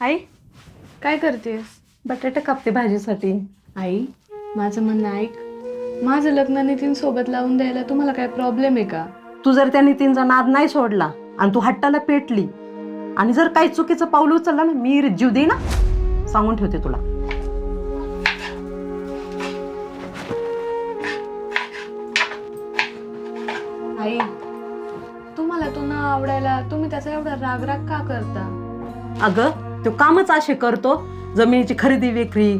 आई काय करतेस? बटाटे कापते भाजीसाठी. आई, माझं म्हणणं ऐक. माझं लग्न नितीन सोबत लावून द्यायला तुम्हाला काय प्रॉब्लेम आहे का? तू जर त्या नितीनचा नाद नाही सोडला आणि तू हट्टाला पेटली आणि जर काही चुकीचं पाऊल उचललं ना, मी जीव दे ना, सांगून ठेवते तुला. आई, तुम्हाला तो न आवडायला तुम्ही त्याचा एवढा रागराग का करता? अगं, तो कामच असे करतो. जमिनीची खरेदी विक्री,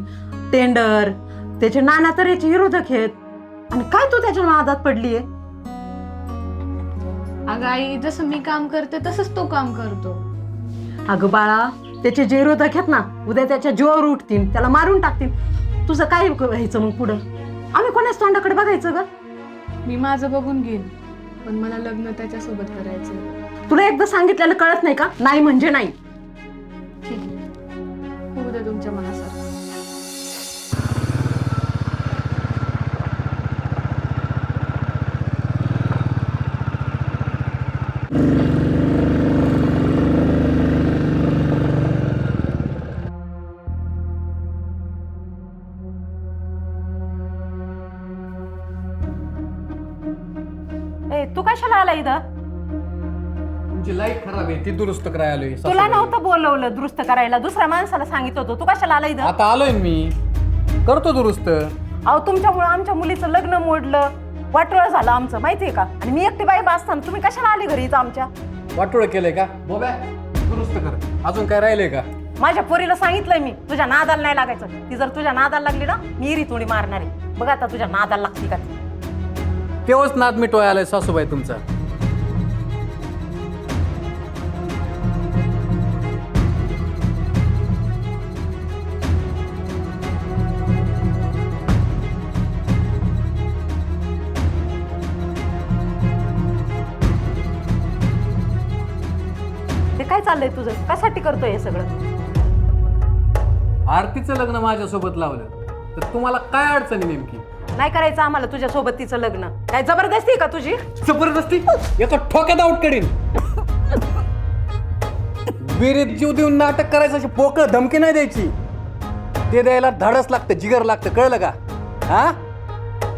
टेंडर, त्याचे नाना तऱ्हेचे विरोधक आहेत आणि काय तू त्याच्या नादात पडलीये? अगं आई, जसं मी काम करते तसंच तो काम करतो. अगं बाळा, त्याचे जे विरोधक आहेत ना, उद्या त्याच्या जीवावर उठतील, त्याला मारून टाकतील. तुझं काय व्हायचं मग पुढं? आम्ही कोणाच तोंडाकडे बघायचं ग? मी माझं बघून घेईन, पण मला लग्न त्याच्यासोबत करायचं. तुला एकदा सांगितलेलं कळत नाही का? नाही म्हणजे नाही. ठीक आहे, होऊ दे तुमच्या मनासारखं. ए, तू कशाला आला इथं? तुमची लाईट खराब आहे ती दुरुस्त करायला आलोय. तुला नव्हतं बोलवलं दुरुस्त करायला, दुसऱ्या माणसाला सांगितलं होतं. तू कशाला आला इथं? आता आलोय मी, करतो दुरुस्त. अहो, तुमच्यामुळे आमच्या मुलीचं लग्न मोडलं, वाटोळं झालं आमचं, माहितीये का? आणि मी एकटी बाई असताना तुम्ही कशाला आली घरी इथं आमच्या? वाटोळ केलंय का? बोब्या, दुरुस्त कर. अजून काय राहिलंय का? माझ्या पोरीला सांगितलंय मी, तुझ्या नादाला नाही लागायचं. ती जर तुझ्या नादाला लागली ना, मी रितोडी मारणार आहे. बघ आता तुझ्या नादाला लागती का ती? तेव्हाच नाद मिटवाय आलाय सासूबाई तुमचा. ते काय चाललंय तुझं? कशासाठी करतोय हे सगळं? आरतीचं लग्न माझ्यासोबत लावलं तर तुम्हाला काय अडचणी नेमकी? नाही करायचं आम्हाला तुझ्या सोबत तिचं लग्न. काय जबरदस्ती का तुझी? जबरदस्ती? एका ठोक्यात आउट करीन. विहिरीत जीव देऊन नाटक करायचं, अशी पोकळ धमकी नाही द्यायची. ते द्यायला धाडस लागतं, जिगर लागतं, कळलं का? हा?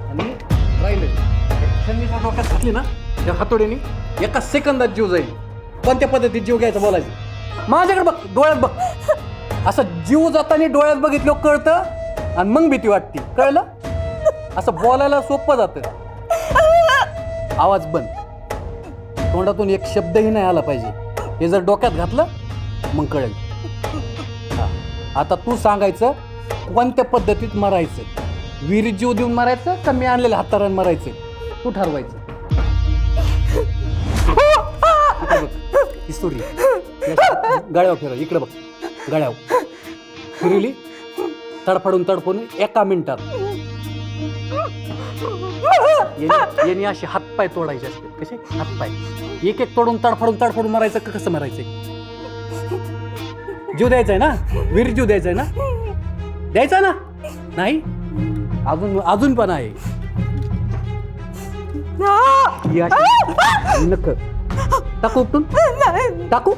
आणि राहिलं थंडीच्या डोक्यात घातली ना या हातोडीने, एका सेकंदात जीव जाईल. कोणत्या पद्धतीत जीव घ्यायचा बोलायचं? माझ्याकडे बघ, डोळ्यात बघ. असं जीव जाताना डोळ्यात बघितलं कळतं आणि मग भीती वाटते, कळलं? असं बोलायला सोपं जातं. आवाज बंद, तोंडातून एक शब्दही नाही आला पाहिजे. हे जर डोक्यात घातलं मग कळेल. आता तू सांगायचं कोणत्या पद्धतीत मरायचं. विहिरीत जीव देऊन मरायचं का मी आणलेलं हातारान मरायचं, तू ठरवायचं. इकडे बघ, ही सूर्य गळ्यावर फिरव. इकडे बघ, गळ्यावर फिरवली, तडफडून एका मिनिटात. यांनी असे हातपाय तोडायचे असते. कसे हातपाय एक एक तोडून तडफडून मरायचं का कसं मरायचं? जीव द्यायचा आहे ना, वीर जीव द्यायचा आहे ना, द्यायचा ना, नाही अजून पण आहे. नक टाकू उपटून टाकू,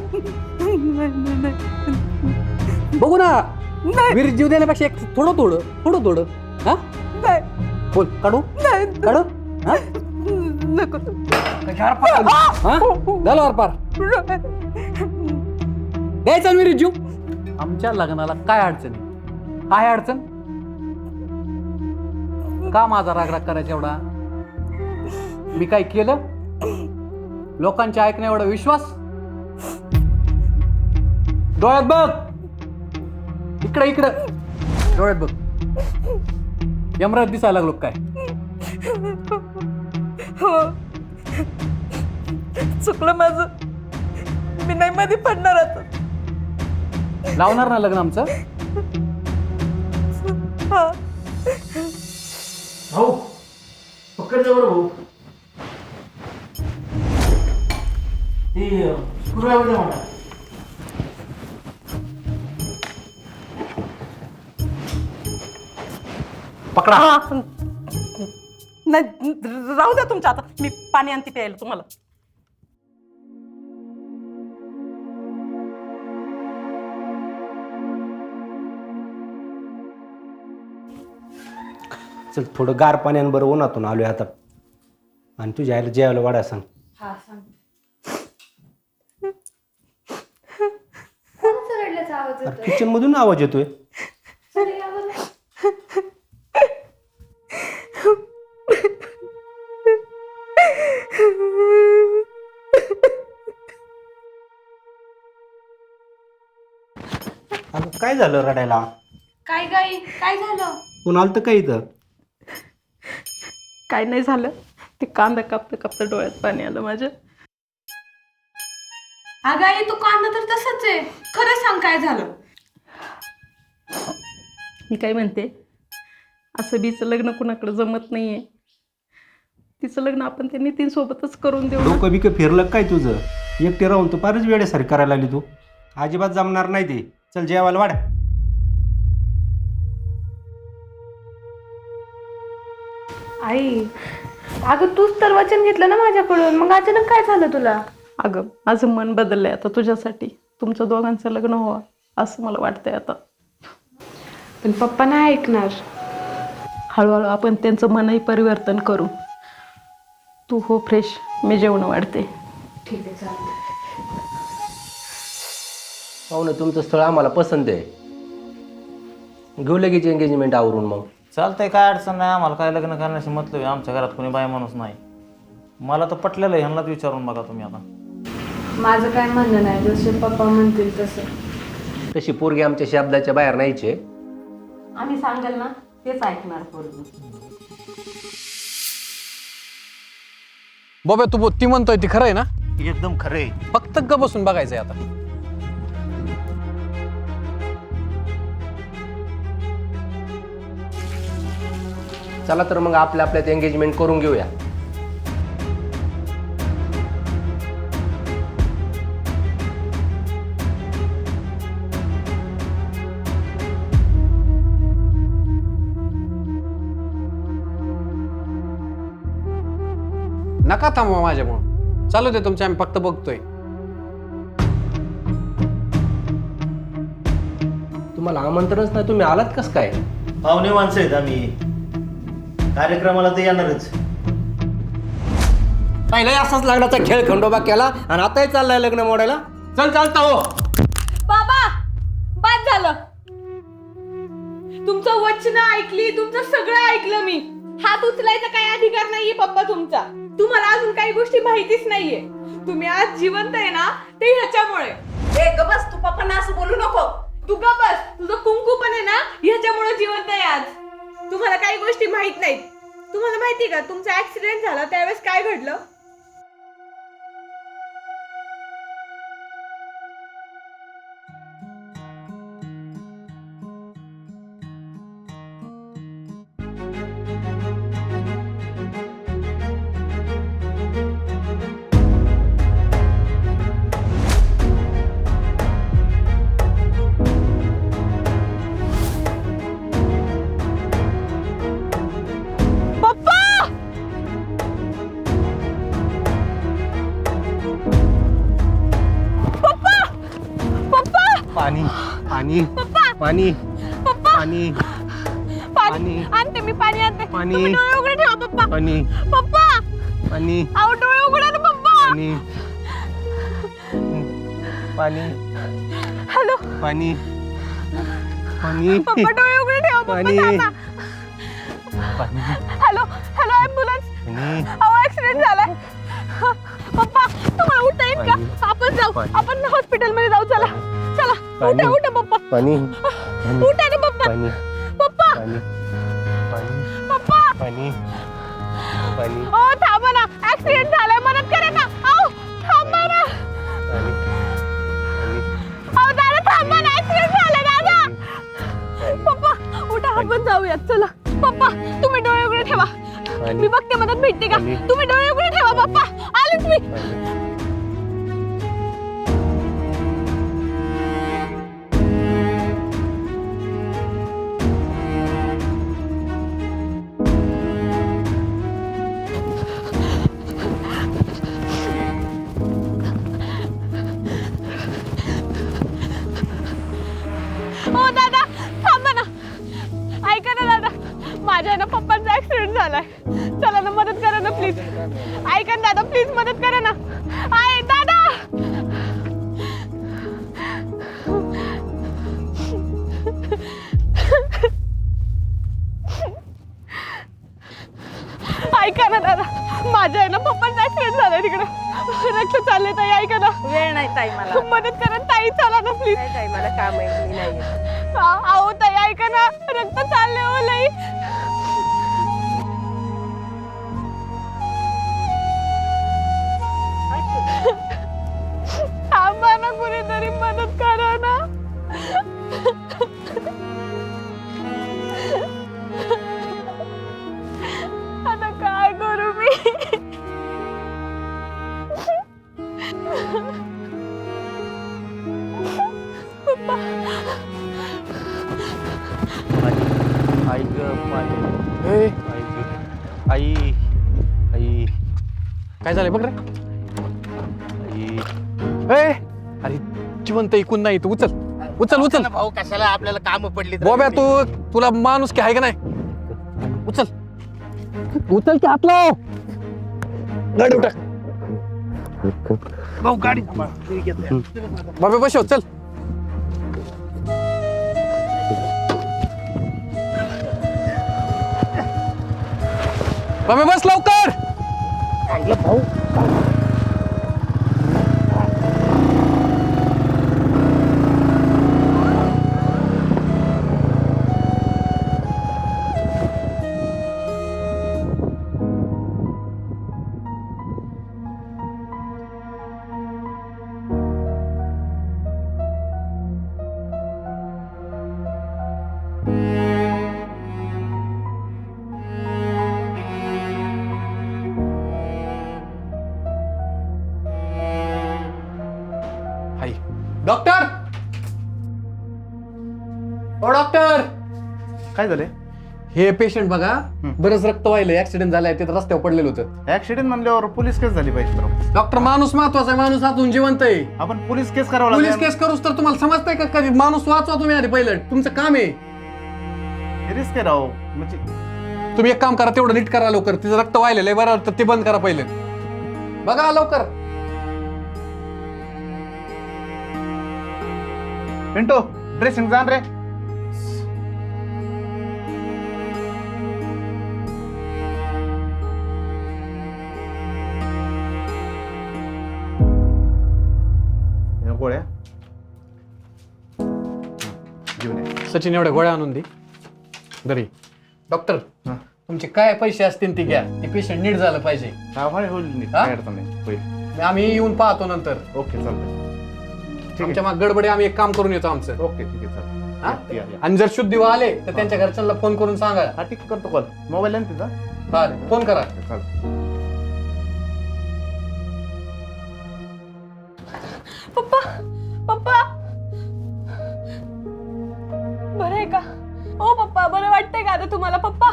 बघू ना. वीर जीव देण्यापेक्षा एक थोडं हा बोल, काढू काढू हा झालं आरपार द्यायचा वीर जीव. आमच्या लग्नाला काय अडचण आहे? काय अडचण? का माझा रागराग करायचा एवढा? मी काय केलं? लोकांच्या ऐकण्या एवढा विश्वास? डोळ्यात बघ, इकडं डोळ्यात बघ. यमराज दिसायला लागलो काय? हो, चुकलं माझं. मी नाही मध्ये पडणार आता. लावणार ना लग्न आमचं? हा. भाऊ पकड जा बरं भाऊ. ते स्क्रूड्रायव्हर द्या मला. पकडा. नाही, राहू द्या तुमच्या आता. मी पाणी आणते प्यायला तुम्हाला. चल थोडं गार पाण्यानं उन्हातून आलोय आता. आणि तुझ्या आईला जेवायला वाढा सांग. किचन मधून आवाज येतोय. अगं काय झालं रडायला? काय गाई, काय झालं? कोण आलं तर काय इथं? काय नाही झालं, ते कांदा कापता डोळ्यात पाणी आलं माझ्या. अगं आई, तू कांदा तर तसंच आहे. खरं सांग काय झालं? मी काय म्हणते, असं बीचं लग्न कुणाकडे जमत नाहीये. तिचं लग्न आपण त्या नितीन सोबतच करून देऊ. डोकं बिकं फिरलं काय तुझं? एकटे राहून तू फारच वेळेसारखी करायला लागली तू. अजिबात जमणार नाही ते. चल जेवायला वाढ. आई, अगं तूच तर वचन घेतलं ना माझ्याकडून, मग अचानक काय झालं तुला? अगं माझं मन बदललंय आता तुझ्यासाठी. तुमचं दोघांचं लग्न व्हावं असं मला वाटतंय आता. पण पप्पा नाही ऐकणार. हळूहळू आपण त्यांचं मनही परिवर्तन करू. तू हो फ्रेश, मी जेवण वाढते. ठीक आहे, चालतं. पाहुणं तुमचं स्थळ आम्हाला पसंत आहे. घेऊ लगेच एंगेजमेंट आवरून मग. चालतंय, काय अडचण नाही. आम्हाला काय लग्न करण्याशी मतलब आहे. आमच्या घरात कोणी बाय माणूस नाही. मला तर पटलेलं आहे. ह्यांनाच विचारून बघा तुम्ही आता. माझं काय म्हणणं नाही, जसे पप्पा म्हणतील तसं. तशी पोरगी आमच्या शब्दाच्या बाहेर नाहीचे. आम्ही सांगाल ना तेच ऐकणार पोरगी. बॉबे, तू ती म्हणतोय ती खरं आहे ना? एकदम खरं आहे. फक्त ग बसून बघायचंय आता. चला तर मग आपल्यात एंगेजमेंट करून घेऊया. नका थांबवा माझ्यामुळं. चालू दे तुमच्या, आम्ही फक्त बघतोय. तुम्हाला आमंत्रणच नाही, तुम्ही आलात कस काय? पाहुणे माणसं आहेत आम्ही. कार्यक्रमाला तर येणारच. पहिला असाच लग्नाचा खेळ खंडोबा केला आणि आताही चाललाय लग्न मोडायला. चल चालता हो. बाबा, बाद झालं. तुमचं वचन ऐकली, तुमचं सगळं ऐकलं मी. हात उचलायचा काही अधिकार नाहीये पप्पा तुमचा. तुम्हाला अजून काही गोष्टी माहितीच नाहीये. तुम्ही आज जिवंत आहे ना, ते ह्याच्यामुळे. ग बस, तू पप्पांना असं बोलू नको. तू ग बस. तुझं कुंकू पण आहे ना, ह्याच्यामुळे जिवंत आहे आज. तुम्हाला काही गोष्टी माहित नाहीत. तुम्हाला माहिती का तुमचा ऍक्सिडेंट झाला त्यावेळेस काय घडलं? पाणी पप्पा पाणी पप्पा पाणी पाणी आणते मी, पाणी आणते. पाणी. तुम्ही डोळे उघडे ठेवा पप्पा. पाणी पप्पा पाणी अहो डोळे उघडा ना पप्पा. पाणी पाणी हॅलो पाणी पाणी पप्पा डोळे उघडे ठेवा पप्पा. पाणी. थांबा. पाणी हॅलो हॅलो ॲम्ब्युलन्स. पाणी अहो ऍक्सिडेंट झालाय. पप्पा तुम्हाला उठता येईल पाणी. का? आपण जाऊ, पाणी. आपण हॉस्पिटलमध्ये जाऊ. चला चला पाणी. उठा उठा पप्पा. पाणी उठा ना पप्पा. पाणी पप्पा पाणी पाणी पप्पा पाणी पाणी ओ थांबा ना, ऍक्सिडेंट झालाय, मदत करा ना. अहो थांबा ना. पाणी अहो दादा थांबा ना, ऍक्सिडेंट झालाय दादा. पप्पा उठा, आपण जाऊयात. चला पप्पा तुम्ही डोळे उघडे ठेवा. मी बघते मदत भेटते का. तुम्ही डोळे उघडे ठेवा पप्पा. आलेच मी. हो दादा थांबा ना, ऐका ना दादा, माझ्या ना पप्पांचा ऍक्सिडेंट झालाय. चला ना मदत करा ना प्लीज. ऐका ना दादा, प्लीज मदत करा ना. आहे दादा. ऐका ना दादा, माझ्या आहे ना पप्पांचा ऍक्सिडेंट झालाय तिकडे. रक्त चाललंय ताई, ऐका ना. वेळ नाही ताई मला. मदत करा ताई, चला ना प्लीज. ताई मला काम आहे, मी नाही येत. अहो ताई ऐका ना, रक्त चाललंय हो लई. थांबा ना, कुणीतरी मदत करा ना. आता काय करू मी. पप्पा आई ग पाणी आई ग आई आई काय झालंय बघ रे. आई अरे जिवंत ऐकून नाही तू. उचल उचल उचल भाऊ, कशाला आपल्याला काम पडली. बॉब्या, तुला माणूस की आहे का नाही. उचल उचल की हात लाव. गाडी उठा. भाऊ गाडी बॉब्या बसव. चल बॉब्या बस लवकर. भाऊ डॉक्टर, ओ डॉक्टर. काय झाले? हे पेशंट बघा, बरंच रक्त व्हायलंय, ऍक्सिडेंट झालाय, ते रस्त्यावर पडलेलं होतं. ऍक्सिडेंट म्हणल्यावर पोलीस केस झाली पाहिजे तर. डॉक्टर माणूस महत्वाचा आहे, माणूस अजून जिवंत आहे. आपण पोलीस केस करावं पोलीस लागेल. केस करूच तर तुम्हाला समजतंय का कधी माणूस वाचवा तुम्ही आधी पहिलं, तुमचं काम आहे. रिस्क आहे राव. म्हणजे तुम्ही एक काम करा, तेवढं नीट करा लवकर. तिचं रक्त व्हायलेलं आहे बरं, तर ते बंद करा पहिलं. बघा लवकर. पिंटो ड्रेसिंग जाण रे. गोळ्या घेऊन ये. सचिन एवढ्या गोळ्या आणून दे. घरी डॉक्टर, तुमचे काय पैसे असतील ते घ्या. ते पेशंट नीट झालं पाहिजे. होईल नीट, काय अडचण नाही, होईल. आम्ही येऊन पाहतो नंतर. ओके चालतंय. आमच्या माग गडबडे, आम्ही एक काम करून येतो आमचं. ओके ठीक आहे चालेल. या. आणि जर शुद्धीवा आले तर त्यांच्या घरच्यांना फोन करून सांगा. हा ठीक करतो कॉल. मोबाईल आहे ना तिथं? चालेल, फोन करा. चालेल. पप्पा पप्पा बरं आहे का? ओ पप्पा बरं वाटतंय का आता तुम्हाला? पप्पा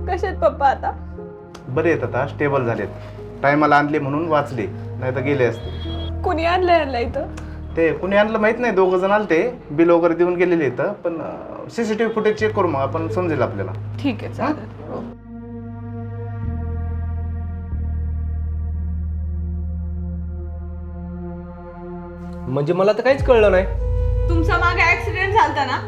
कसे आहेत पप्पा आता? बरे आहेत आता, स्टेबल झालेत. टायमाला आणले म्हणून वाचले, नाही तर गेले असते. कुणी आणलंय इथं? ते कुणी आणलं माहित नाही, 2 जण आले ते बिल वगैरे देऊन गेलेले इथं, पण CCTV फुटेज चेक करू, मग आपण समजेल आपल्याला. ठीक आहे चालेल. म्हणजे मला तर काहीच कळलं नाही. तुमचा मागे ऍक्सिडेंट झालता ना,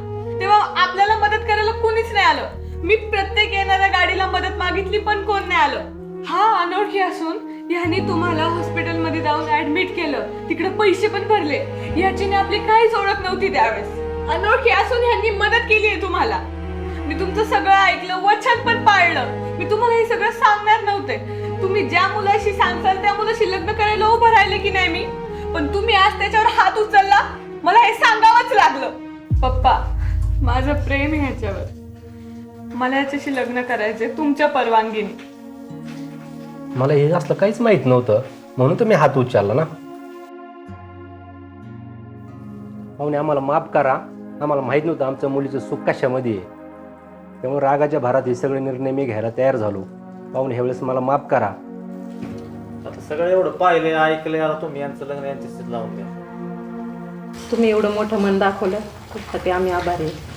तेव्हा आपल्याला मदत करायला कोणीच नाही आलं. मी प्रत्येक येणाऱ्या गाडीला मदत मागितली पण कोण नाही आलं. हा अनोळखी असून ह्यांनी तुम्हाला हॉस्पिटलमध्ये जाऊन ऍडमिट केलं, तिकडे पैसे पण भरले. याची आपली काहीच ओळख नव्हती त्यावेळेस. अनोळखी असून ह्यांनी मदत केली आहे तुम्हाला. मी तुमचं सगळं ऐकलं, वचन पण पाळलं. मी तुम्हाला हे सगळं सांगणार नव्हते. तुम्ही ज्या मुलाशी सांगताल त्या मुलाशी लग्न करायला उभं राहिले की नाही मी, पण तुम्ही आज त्याच्यावर हात उचलला, मला हे सांगावंच लागलं. पप्पा, माझं प्रेम आहे ह्याच्यावर. मला याच्याशी लग्न करायचंय तुमच्या परवानगीने. मला हे असलं काहीच माहित नव्हतं, म्हणून तर मी हात उचलला ना. पाहुणे आम्हाला माफ करा, आम्हाला माहित नव्हतं आमच्या मुलीचं सुख कशामध्ये आहे. त्यामुळे रागाच्या भरात हे सगळे निर्णय मी घ्यायला तयार झालो. पाहुणे ह्यावेळेस मला माफ करा. आता सगळं एवढं पाहिलंय ऐकलंय, आता तुम्ही यांचं लग्न यांच्याशीच लावून द्या. तुम्ही एवढं मोठं मन दाखवलं त्यासाठी आम्ही आभारी आहे.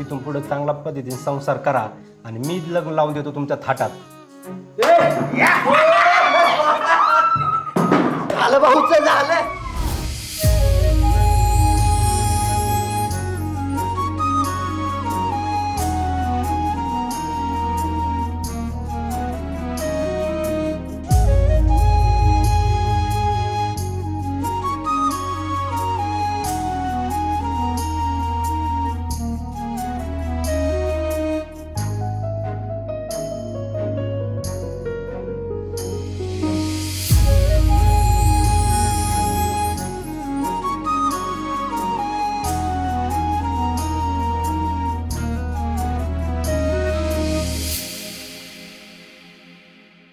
इथून पुढे चांगल्या पद्धतीने संसार करा आणि मी लग्न लावून देतो तुमच्या थाटात. झालं भाऊचं झालं.